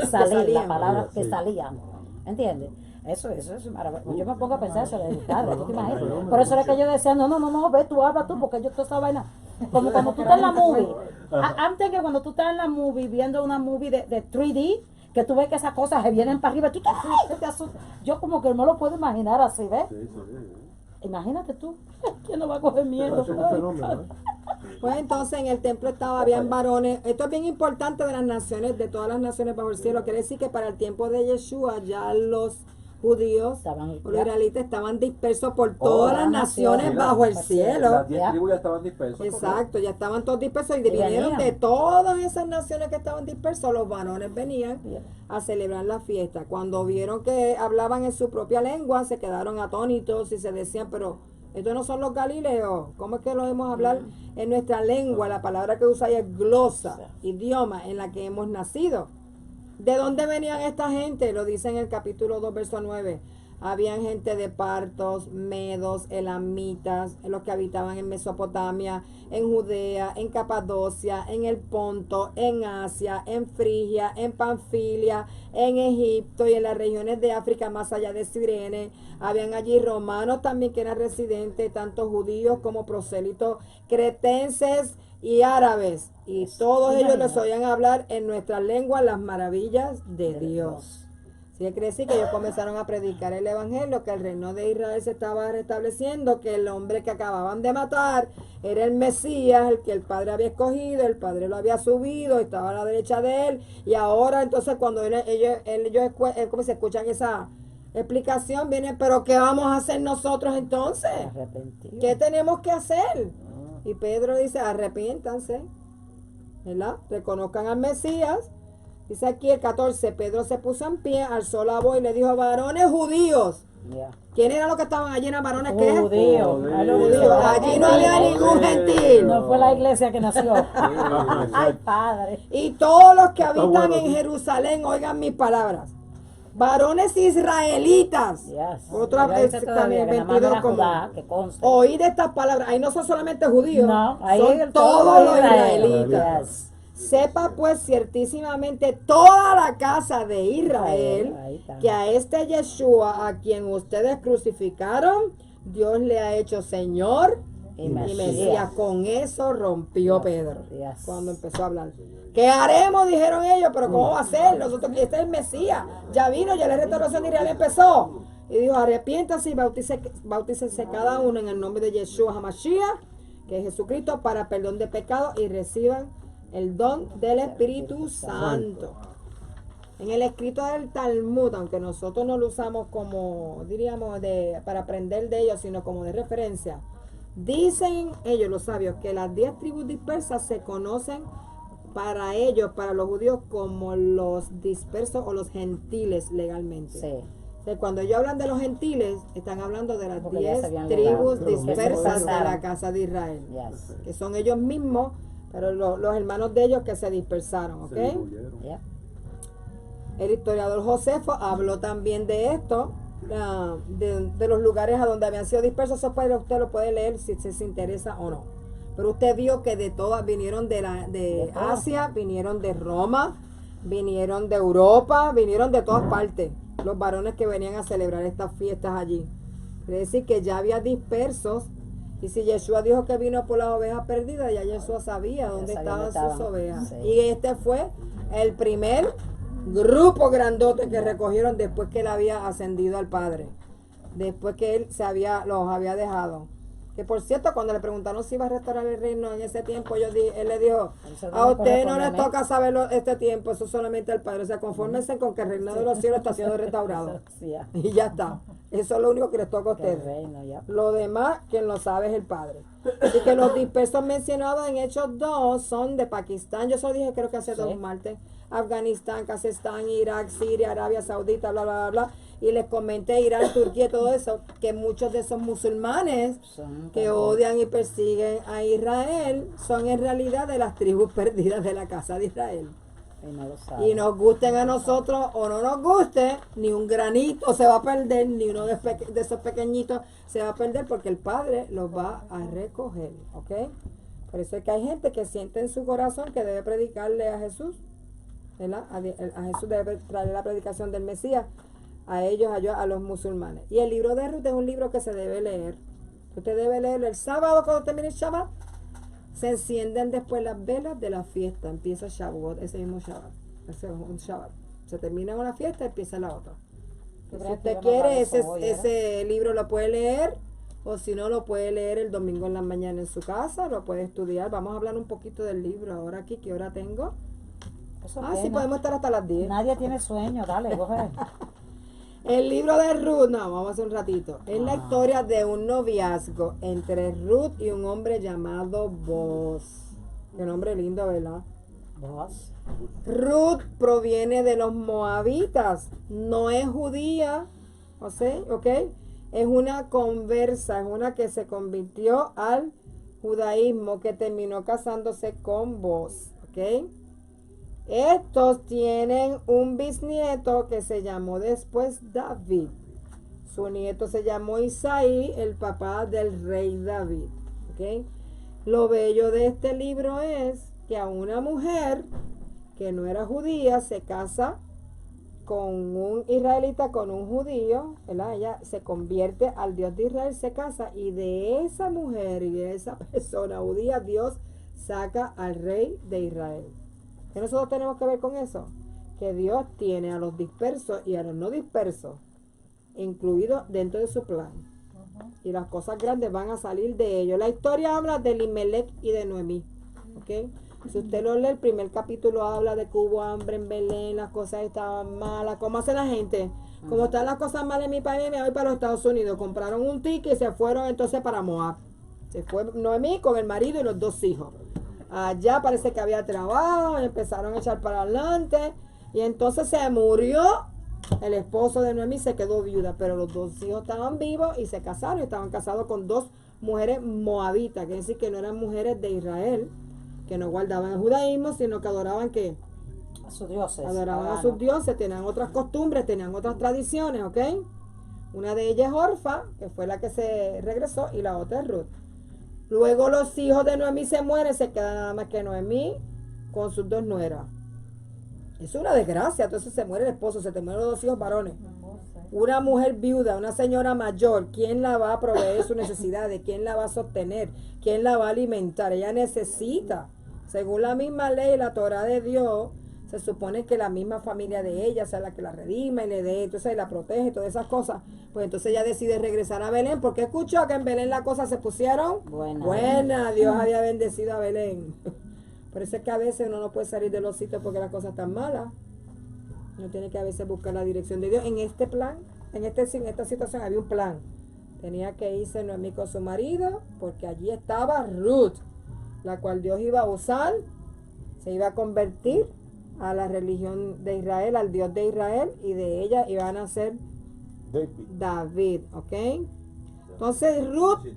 salir, salían. la palabra Sí. que salían. ¿Entiendes? Eso es maravilloso. Yo me pongo a pensar eso de mi padre, ¿tú te imaginas? Por eso era que yo decía, no, ve tú, habla tú, porque yo toda esa vaina. Como cuando tú estás en la movie. Antes que cuando tú estás en la movie, viendo una movie de 3D, que tú ves que esas cosas se vienen para arriba, tú te asustas. Yo como que no lo puedo imaginar así, ¿ves? Sí, sí. Imagínate tú, ¿quién no va a coger miedo? Es un fenómeno, ¿eh? Pues entonces en el templo habían varones. Esto es bien importante de las naciones, de todas las naciones bajo el cielo. Quiere decir que para el tiempo de Yeshua ya los judíos, Estaban- los israelitas estaban dispersos por todas las naciones bajo el cielo. Las 10 Ya. tribus ya estaban dispersas. Exacto, ya estaban todos dispersos y venían. vinieron de todas esas naciones que estaban dispersos. Los varones venían a celebrar la fiesta. Cuando vieron que hablaban en su propia lengua, se quedaron atónitos y se decían, pero Estos no son los galileos. ¿Cómo es que lo hemos hablar en nuestra lengua? La palabra que usa ahí es glosa, idioma en la que hemos nacido. ¿De dónde venían esta gente? Lo dice en el capítulo 2, verso 9. Habían gente de partos, medos, elamitas, los que habitaban en Mesopotamia, en Judea, en Capadocia, en el Ponto, en Asia, en Frigia, en Panfilia, en Egipto y en las regiones de África más allá de Cirene. Habían allí romanos también que eran residentes, tanto judíos como prosélitos, cretenses y árabes. Y todos ellos les oían hablar en nuestra lengua las maravillas de Dios. Sí, quiere decir que ellos comenzaron a predicar el evangelio, que el reino de Israel se estaba restableciendo, que el hombre que acababan de matar era el Mesías, el que el Padre había escogido, el Padre lo había subido, estaba a la derecha de él, y ahora entonces cuando ellos como se escuchan esa explicación, viene, pero ¿qué vamos a hacer nosotros entonces? ¿Qué tenemos que hacer? Y Pedro dice, arrepiéntanse, ¿verdad? Reconozcan al Mesías. Dice aquí el 14, Pedro se puso en pie, alzó la voz y le dijo, varones judíos. ¿Quién eran los que estaban allí? ¿Eran varones qué? Judíos. Allí no había ningún gentil. No fue la iglesia que nació. Ay, Padre. Y todos los que habitan en Jerusalén, oigan mis palabras. Varones israelitas. Otra vez también 22 como. Oíd estas palabras. Ahí no son solamente judíos. No, ahí son todos los israelitas. Sepa pues ciertísimamente toda la casa de Israel que a este Yeshua, a quien ustedes crucificaron, Dios le ha hecho Señor y Mesías. Con eso rompió Pedro cuando empezó a hablar. ¿Qué haremos? Dijeron ellos, pero ¿cómo va a ser? Nosotros, este es el Mesías. Ya vino, ya la restauración de Israel empezó. Y dijo, arrepiéntase y bautícense cada uno en el nombre de Yeshua HaMashiach, que es Jesucristo, para perdón de pecados y reciban el don del Espíritu Santo. En el escrito del Talmud, aunque nosotros no lo usamos como, diríamos, para aprender de ellos, sino como de referencia, dicen ellos, los sabios, que las 10 tribus dispersas se conocen para ellos, para los judíos, como los dispersos o los gentiles legalmente. Sí. Entonces, cuando ellos hablan de los gentiles, están hablando de las 10 tribus dispersas de la casa de Israel, que son ellos mismos, pero los hermanos de ellos que se dispersaron, ¿ok? El historiador Josefo habló también de esto, de los lugares a donde habían sido dispersos. Eso usted lo puede leer si se interesa o no. Pero usted vio que de todas vinieron de Asia, vinieron de Roma, vinieron de Europa, vinieron de todas partes. Los varones que venían a celebrar estas fiestas allí. Quiere decir que ya había dispersos. Y si Yeshua dijo que vino por las ovejas perdidas, ya Yeshua sabía dónde estaban sus ovejas. Sí. Y este fue el primer grupo grandote que recogieron después que él había ascendido al Padre. Después que él los había dejado. Que por cierto, cuando le preguntaron si iba a restaurar el reino en ese tiempo, él le dijo, a usted no le toca saberlo este tiempo, eso solamente al Padre. O sea, confórmense con que el reino de los cielos está siendo restaurado. Y ya está. Eso es lo único que les toca a ustedes. Lo demás, quien lo sabe es el Padre. Así que los dispersos mencionados en Hechos 2 son de Pakistán. Yo solo dije, creo que hace 2 martes. Afganistán, Kazajstán, Irak, Siria, Arabia Saudita, bla, bla, bla, bla. Y les comenté Irán, Turquía, todo eso, que muchos de esos musulmanes que odian y persiguen a Israel son en realidad de las tribus perdidas de la casa de Israel. Y nos gusten a nosotros o no nos guste, ni un granito se va a perder, ni uno de esos pequeñitos se va a perder, porque el Padre los va a recoger, ¿ok? Por eso es que hay gente que siente en su corazón que debe predicarle a Jesús, ¿verdad? A Jesús debe traer la predicación del Mesías a ellos, a los musulmanes. Y el libro de Ruth es un libro que se debe leer. Usted debe leerlo el sábado cuando termine el Shabbat. Se encienden después las velas de la fiesta. Empieza Shavuot, ese mismo Shabbat. Ese es un Shabbat. Se termina una fiesta, empieza la otra. Si usted quiere, ese libro lo puede leer, o si no, lo puede leer el domingo en la mañana en su casa, lo puede estudiar. Vamos a hablar un poquito del libro ahora aquí. ¿Qué hora tengo? Sí, podemos estar hasta las 10. Nadie tiene sueño, dale, coge. El libro de Ruth, vamos a hacer un ratito. Es la historia de un noviazgo entre Ruth y un hombre llamado Boaz. Qué nombre lindo, ¿verdad? Boaz. Ruth proviene de los moabitas, no es judía, ¿ok? es una conversa, es una que se convirtió al judaísmo, que terminó casándose con vos, ¿ok? Estos tienen un bisnieto que se llamó después David. Su nieto se llamó Isaí, el papá del rey David, ¿ok? Lo bello de este libro es que a una mujer que no era judía se casa con un israelita, con un judío, ¿verdad? Ella se convierte al Dios de Israel, se casa, y de esa mujer y de esa persona judía Dios saca al rey de Israel. ¿Qué nosotros tenemos que ver con eso? Que Dios tiene a los dispersos y a los no dispersos incluidos dentro de su plan. Y las cosas grandes van a salir de ellos. La historia habla de Elimelech y de Noemí, ¿ok? Si usted lo lee, el primer capítulo habla de que hubo hambre en Belén, las cosas estaban malas. ¿Cómo hace la gente? Como están las cosas malas en mi país, me voy para los Estados Unidos. Compraron un ticket y se fueron entonces para Moab. Se fue Noemí con el marido y los 2 hijos. Allá parece que había trabajo, empezaron a echar para adelante. Y entonces se murió el esposo de Noemí, se quedó viuda. Pero los 2 hijos estaban vivos y se casaron. Y estaban casados con 2 mujeres moabitas. Quiere decir que no eran mujeres de Israel, que no guardaban el judaísmo, sino que adoraban ¿qué? A sus dioses. Adoraban a sus dioses, tenían otras costumbres, tenían otras tradiciones, ¿ok? Una de ellas es Orfa, que fue la que se regresó, y la otra es Ruth. Luego los hijos de Noemí se mueren, se queda nada más que Noemí con sus 2 nueras. Es una desgracia, entonces se muere el esposo, se te mueren los 2 hijos varones. Una mujer viuda, una señora mayor, ¿quién la va a proveer sus necesidades? ¿Quién la va a sostener? ¿Quién la va a alimentar? Ella necesita, según la misma ley, la Torah de Dios, se supone que la misma familia de ella sea la que la redima y le dé, entonces la protege, todas esas cosas. Pues entonces ella decide regresar a Belén, porque escuchó que en Belén las cosas se pusieron buenas. Dios había bendecido a Belén. Por eso es que a veces uno no puede salir de los sitios porque las cosas están malas. Uno tiene que a veces buscar la dirección de Dios. En este plan, en esta situación había un plan. Tenía que irse Noemí con su marido, porque allí estaba Ruth, la cual Dios iba a usar, se iba a convertir a la religión de Israel, al Dios de Israel, y de ella iban a ser David, ¿ok? Entonces Ruth,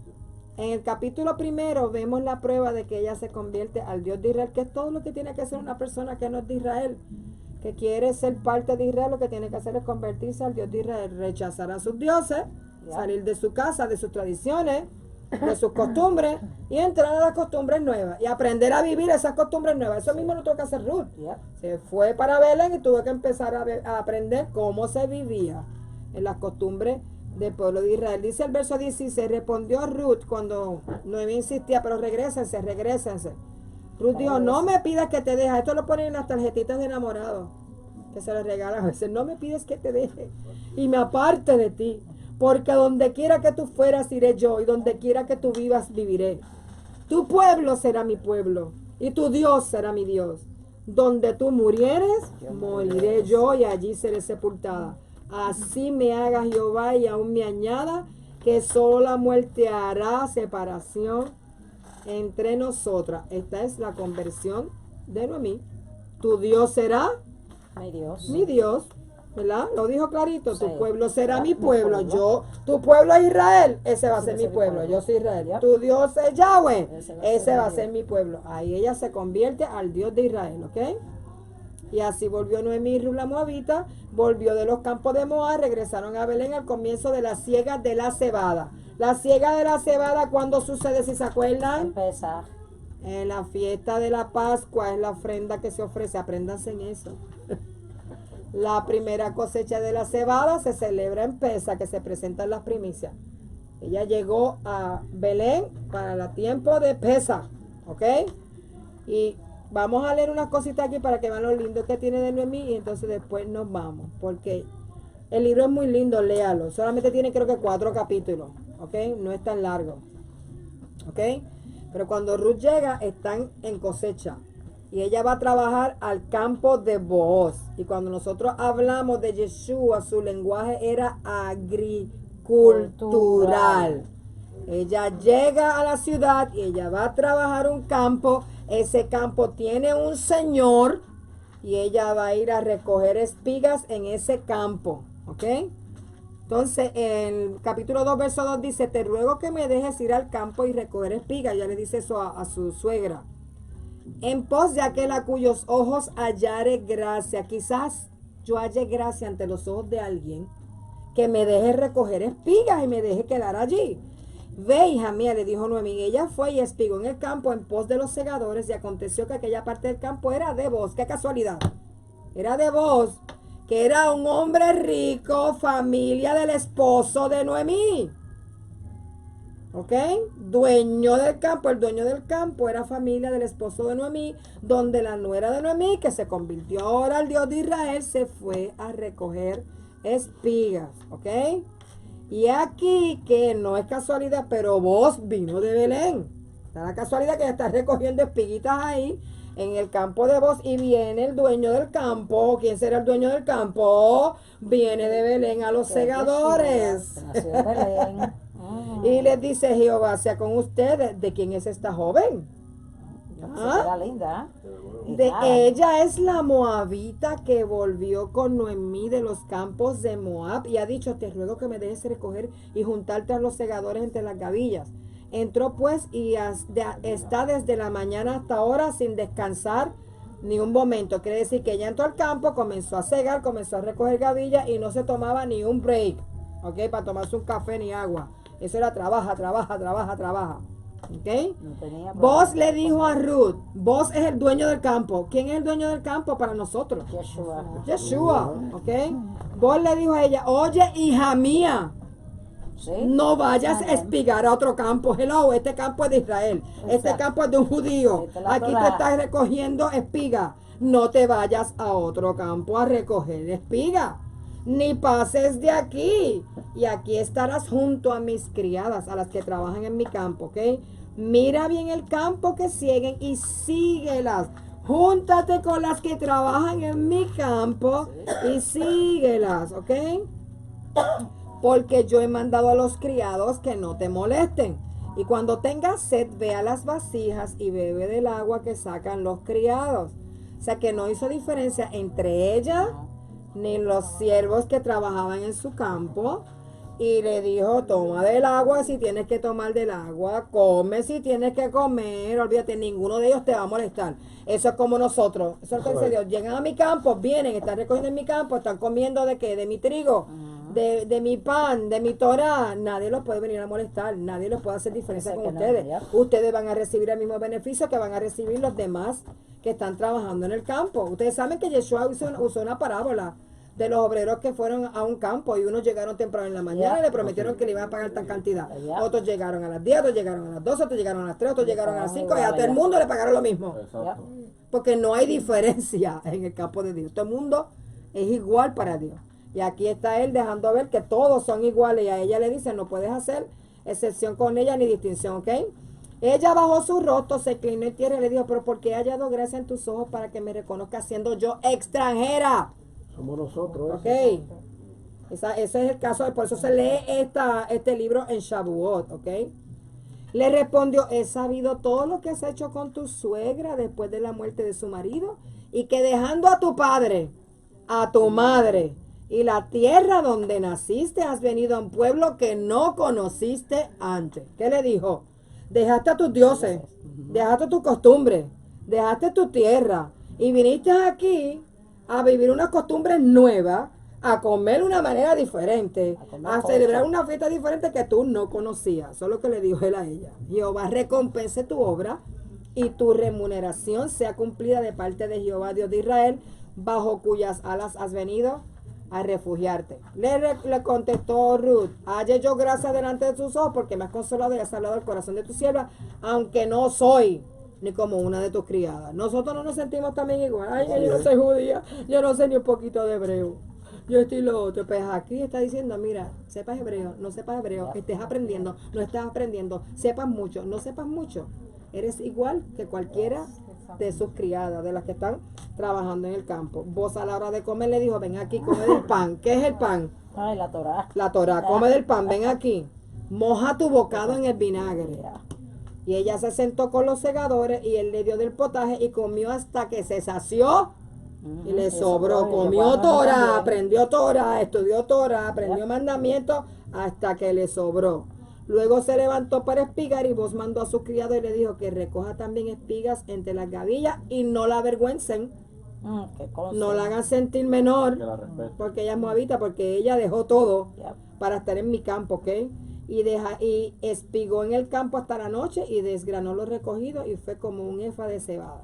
en el capítulo 1 vemos la prueba de que ella se convierte al Dios de Israel, que es todo lo que tiene que hacer una persona que no es de Israel, que quiere ser parte de Israel. Lo que tiene que hacer es convertirse al Dios de Israel, rechazar a sus dioses, salir de su casa, de sus tradiciones, de sus costumbres, y entrar a las costumbres nuevas y aprender a vivir esas costumbres nuevas. Eso mismo lo tuvo que hacer Ruth. Se fue para Belén y tuvo que empezar a aprender cómo se vivía en las costumbres del pueblo de Israel. Dice el verso 16, respondió Ruth cuando Noemí insistía, pero regrésense. Ruth dijo, no me pidas que te deje. Esto lo ponen en las tarjetitas de enamorado que se les regalan a veces. No me pides que te deje y me aparte de ti, porque donde quiera que tú fueras iré yo, y donde quiera que tú vivas viviré. Tu pueblo será mi pueblo y tu Dios será mi Dios. Donde tú murieres, moriré yo, y allí seré sepultada. Así me haga Jehová, y aún me añada, que solo la muerte hará separación entre nosotras. Esta es la conversión de Noemí. Tu Dios será mi Dios, ¿verdad? Lo dijo clarito. Sí. Tu pueblo será mi pueblo. Tu pueblo es Israel, ese va a ser mi pueblo. Yo soy Israel. Tu Dios es Yahweh, ese va a ser mi pueblo. Ahí ella se convierte al Dios de Israel, ¿ok? Y así volvió Noemí, Ruth la moabita, volvió de los campos de Moab, regresaron a Belén al comienzo de la siega de la cebada. La siega de la cebada, ¿cuándo sucede, si se acuerdan? Pesaj. En la fiesta de la Pascua, es la ofrenda que se ofrece. Apréndanse en eso. La primera cosecha de la cebada se celebra en Pesaj, que se presentan las primicias. Ella llegó a Belén para el tiempo de Pesaj, ¿ok? Y vamos a leer unas cositas aquí para que vean lo lindo que tiene de Noemí, y entonces después nos vamos, porque el libro es muy lindo, léalo. Solamente tiene creo que 4 capítulos, ¿ok? No es tan largo, ¿ok? Pero cuando Ruth llega, están en cosecha. Y ella va a trabajar al campo de Booz. Y cuando nosotros hablamos de Yeshua, su lenguaje era agricultural. Ella llega a la ciudad y ella va a trabajar un campo. Ese campo tiene un señor y ella va a ir a recoger espigas en ese campo. ¿Ok? Entonces, en capítulo 2, verso 2 dice, te ruego que me dejes ir al campo y recoger espigas. Ya le dice eso a su suegra. En pos de aquel a cuyos ojos hallare gracia. Quizás yo halle gracia ante los ojos de alguien que me deje recoger espigas y me deje quedar allí. Ve, hija mía, le dijo Noemí. Ella fue y espigó en el campo en pos de los segadores, y aconteció que aquella parte del campo era de Boaz. Qué casualidad. Era de Boaz, que era un hombre rico, familia del esposo de Noemí. ¿Ok? Dueño del campo. El dueño del campo era familia del esposo de Noemí, donde la nuera de Noemí, que se convirtió ahora al Dios de Israel, se fue a recoger espigas. ¿Ok? Y aquí, que no es casualidad, pero Boaz vino de Belén. Da la casualidad que está recogiendo espiguitas ahí en el campo de Boaz, y viene el dueño del campo. ¿Quién será el dueño del campo? Viene de Belén a los segadores. Nació en Belén. Y les dice, Jehová sea con ustedes. ¿De quién es esta joven? Era linda. De ella es la moabita que volvió con Noemí de los campos de Moab y ha dicho, te ruego que me dejes recoger y juntarte a los segadores entre las gavillas. Entró pues y está desde la mañana hasta ahora sin descansar ni un momento. Quiere decir que ella entró al campo, comenzó a segar, comenzó a recoger gavillas y no se tomaba ni un break, ¿ok? Para tomarse un café ni agua. Eso era trabaja. ¿Ok? No Boaz le dijo a Ruth, Boaz es el dueño del campo. ¿Quién es el dueño del campo para nosotros? Yeshua, ¿ok? Boaz le dijo a ella, oye, hija mía, ¿Sí? no vayas a espigar a otro campo. Hello, este campo es de Israel. Este Exacto. campo es de un judío. Esta es la Aquí Torá. te estás recogiendo espiga. No te vayas a otro campo a recoger espiga. Ni pases de aquí. Y aquí estarás junto a mis criadas, a las que trabajan en mi campo, ¿ok? Mira bien el campo que siguen y síguelas. Júntate con las que trabajan en mi campo y síguelas, ¿ok? Porque yo he mandado a los criados que no te molesten. Y cuando tengas sed, ve a las vasijas y bebe del agua que sacan los criados. O sea que no hizo diferencia entre ella ni los siervos que trabajaban en su campo. Y le dijo, toma del agua si tienes que tomar del agua, come si tienes que comer, olvídate, ninguno de ellos te va a molestar. Eso es como nosotros, eso es lo que dice Dios. Llegan a mi campo, vienen, están recogiendo en mi campo, están comiendo de qué, de mi trigo, de mi pan, de mi Torah. Nadie los puede venir a molestar, nadie los puede hacer diferencia con ustedes. Ustedes van a recibir el mismo beneficio que van a recibir los demás que están trabajando en el campo. Ustedes saben que Yeshua usó una parábola de los obreros que fueron a un campo, y unos llegaron temprano en la mañana y le prometieron que le iban a pagar tal cantidad. Otros llegaron a las 10, otros llegaron a las 12, otros llegaron a las 3, otros llegaron a las 5, y a todo el mundo le pagaron lo mismo. Exacto. Porque no hay diferencia en el campo de Dios. Todo el mundo es igual para Dios. Y aquí está él dejando ver que todos son iguales, y a ella le dice, no puedes hacer excepción con ella ni distinción, ¿ok? Ella bajó su rostro, se inclinó en tierra y le dijo, pero ¿por qué he hallado gracia en tus ojos para que me reconozcas siendo yo extranjera? Somos nosotros. Ok, ese es el caso, por eso se lee este libro en Shavuot, ok. Le respondió, he sabido todo lo que has hecho con tu suegra después de la muerte de su marido, y que dejando a tu padre, a tu madre y la tierra donde naciste, has venido a un pueblo que no conociste antes. ¿Qué le dijo? Dejaste a tus dioses, dejaste tu costumbre, dejaste tu tierra y viniste aquí a vivir unas costumbres nuevas, a comer de una manera diferente, a celebrar una fiesta diferente que tú no conocías. Eso es lo que le dijo él a ella. Jehová recompense tu obra y tu remuneración sea cumplida de parte de Jehová, Dios de Israel, bajo cuyas alas has venido a refugiarte. Le contestó Ruth, halle yo gracia delante de tus ojos, porque me has consolado y has hablado del corazón de tu sierva, aunque no soy ni como una de tus criadas. Nosotros no nos sentimos también igual. Ay, yo no soy judía, yo no sé ni un poquito de hebreo, yo estoy lo otro. Pues aquí está diciendo, mira, sepas hebreo, no sepas hebreo, estés aprendiendo, no estás aprendiendo, sepas mucho, no sepas mucho, eres igual que cualquiera de sus criadas, de las que están trabajando en el campo. Vos a la hora de comer le dijo, ven aquí, come del pan. ¿Qué es el pan? Ay, la Torá. La Torah, come del pan, ven aquí. Moja tu bocado en el vinagre. Y ella se sentó con los segadores y él le dio del potaje y comió hasta que se sació Y le Eso sobró, fue, comió llegó a Torah, también. aprendió Torah, estudió Torah, aprendió mandamientos hasta que le sobró. Luego se levantó para espigar y vos mandó a su criado y le dijo que recoja también espigas entre las gavillas y no la avergüencen, Qué cosa. no la hagan sentir Que menor, la respete. porque ella es moabita, porque ella dejó todo Ya. para estar en mi campo, ¿ok? Y espigó en el campo hasta la noche y desgranó los recogidos y fue como un efa de cebada.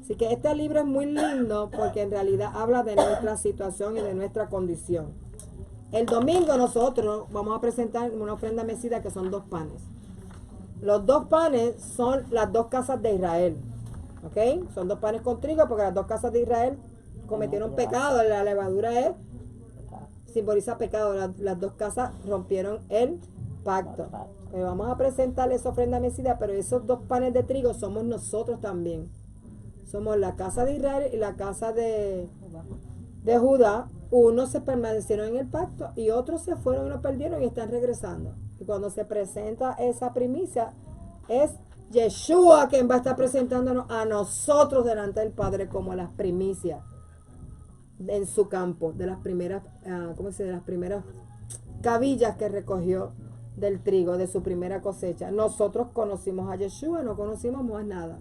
Así que este libro es muy lindo porque en realidad habla de nuestra situación y de nuestra condición. El domingo nosotros vamos a presentar una ofrenda mecida que son 2 panes. Los 2 panes son las 2 casas de Israel. ¿Ok? Son 2 panes con trigo porque las 2 casas de Israel cometieron pecado. La levadura simboliza pecado. Las 2 casas rompieron el pacto. Pero vamos a presentar esa ofrenda mecida, pero esos 2 panes de trigo somos nosotros también. Somos la casa de Israel y la casa de Judá. Unos se permanecieron en el pacto y otros se fueron y lo perdieron y están regresando. Y cuando se presenta esa primicia, es Yeshua quien va a estar presentándonos a nosotros delante del Padre como las primicias en su campo, de las primeras, de las primeras cabillas que recogió del trigo, de su primera cosecha. Nosotros conocimos a Yeshua, no conocimos más nada.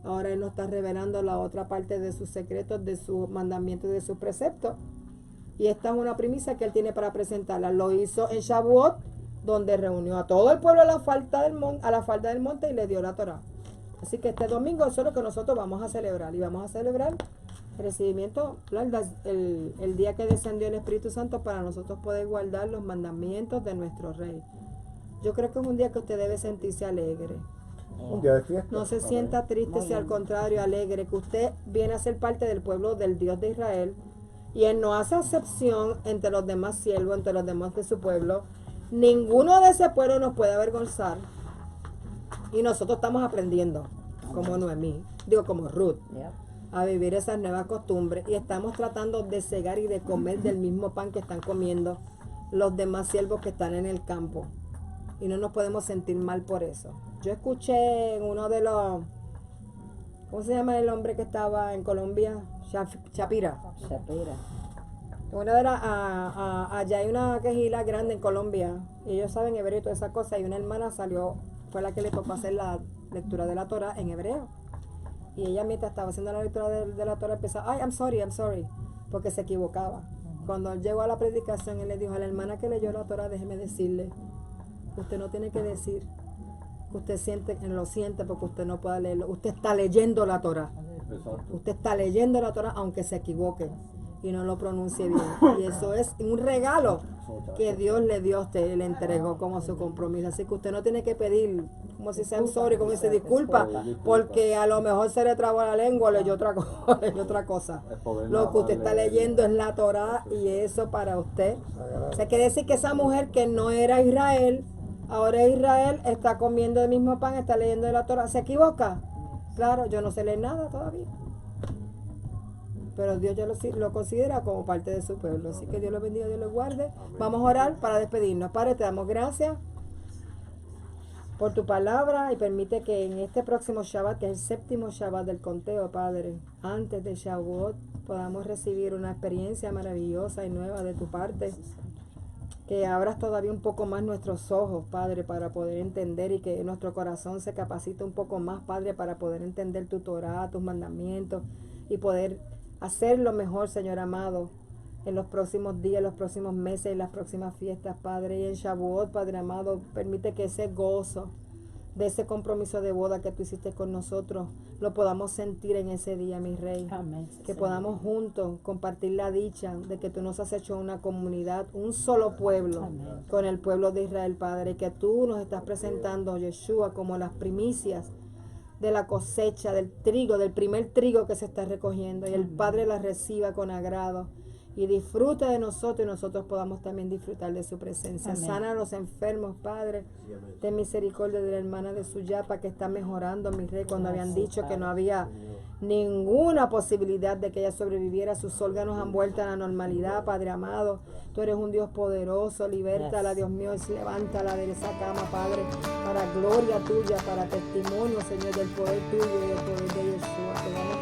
Ahora Él nos está revelando la otra parte de sus secretos, de sus mandamientos y de sus preceptos. Y esta es una primicia que Él tiene para presentarla. Lo hizo en Shavuot, donde reunió a todo el pueblo a la falda del monte y le dio la Torah. Así que este domingo eso es lo que nosotros vamos a celebrar. Y vamos a celebrar el recibimiento, el día que descendió el Espíritu Santo para nosotros poder guardar los mandamientos de nuestro Rey. Yo creo que es un día que usted debe sentirse alegre. Un día de fiesta. No se sienta triste, si al contrario alegre, que usted viene a ser parte del pueblo del Dios de Israel y Él no hace excepción entre los demás siervos, entre los demás de su pueblo. Ninguno de ese pueblo nos puede avergonzar y nosotros estamos aprendiendo, como Noemí, como Ruth, a vivir esas nuevas costumbres y estamos tratando de cegar y de comer del mismo pan que están comiendo los demás siervos que están en el campo. Y no nos podemos sentir mal por eso. Yo escuché en uno de los, ¿cómo se llama el hombre que estaba en Colombia? Shapira. Una de allá hay una quejila grande en Colombia. Y ellos saben hebreo y toda esa cosa. Y una hermana fue la que le tocó hacer la lectura de la Torah en hebreo. Y ella mientras estaba haciendo la lectura de la Torah empezaba, I'm sorry, porque se equivocaba. Cuando él llegó a la predicación, él le dijo a la hermana que leyó la Torah, déjeme decirle, usted no tiene que decir que usted siente que lo siente porque usted no puede leerlo. Usted está leyendo la Torah. Exacto. Usted está leyendo la Torah aunque se equivoque y no lo pronuncie bien. Y eso es un regalo que Dios le dio a usted, le entregó como su compromiso. Así que usted no tiene que pedir, como si sea un sobre, como dice disculpa, porque a lo mejor se le trabó la lengua, leyó otra cosa. Lo que usted está leyendo es la Torah y eso para usted. O sea, quiere decir que esa mujer que no era Israel, ahora Israel, está comiendo el mismo pan, está leyendo de la Torah. ¿Se equivoca? Claro, yo no sé leer nada todavía. Pero Dios ya lo considera como parte de su pueblo. Así que Dios lo bendiga, Dios lo guarde. Vamos a orar para despedirnos. Padre, te damos gracias por tu palabra y permite que en este próximo Shabbat, que es el 7º Shabbat del conteo, Padre, antes de Shavuot, podamos recibir una experiencia maravillosa y nueva de tu parte. Que abras todavía un poco más nuestros ojos, Padre, para poder entender y que nuestro corazón se capacite un poco más, Padre, para poder entender tu Torah, tus mandamientos y poder hacerlo mejor, Señor amado, en los próximos días, los próximos meses y las próximas fiestas, Padre. Y en Shavuot, Padre amado, permite que ese gozo de ese compromiso de boda que tú hiciste con nosotros, lo podamos sentir en ese día, mi Rey. Amén. Que podamos juntos compartir la dicha de que tú nos has hecho una comunidad, un solo pueblo, Amén. con el pueblo de Israel, Padre. Que tú nos estás presentando, Yeshua, como las primicias de la cosecha del trigo, del primer trigo que se está recogiendo. Y el Padre la reciba con agrado y disfrute de nosotros y nosotros podamos también disfrutar de su presencia. Amén. Sana a los enfermos, Padre. Ten misericordia de la hermana de Suyapa que está mejorando, mi Rey, cuando habían dicho que no había ninguna posibilidad de que ella sobreviviera. Sus órganos han vuelto a la normalidad, Padre amado. Tú eres un Dios poderoso, libértala, Dios mío, y levántala de esa cama, Padre, para gloria tuya, para testimonio, Señor, del poder tuyo y del poder de Yeshua. Te damos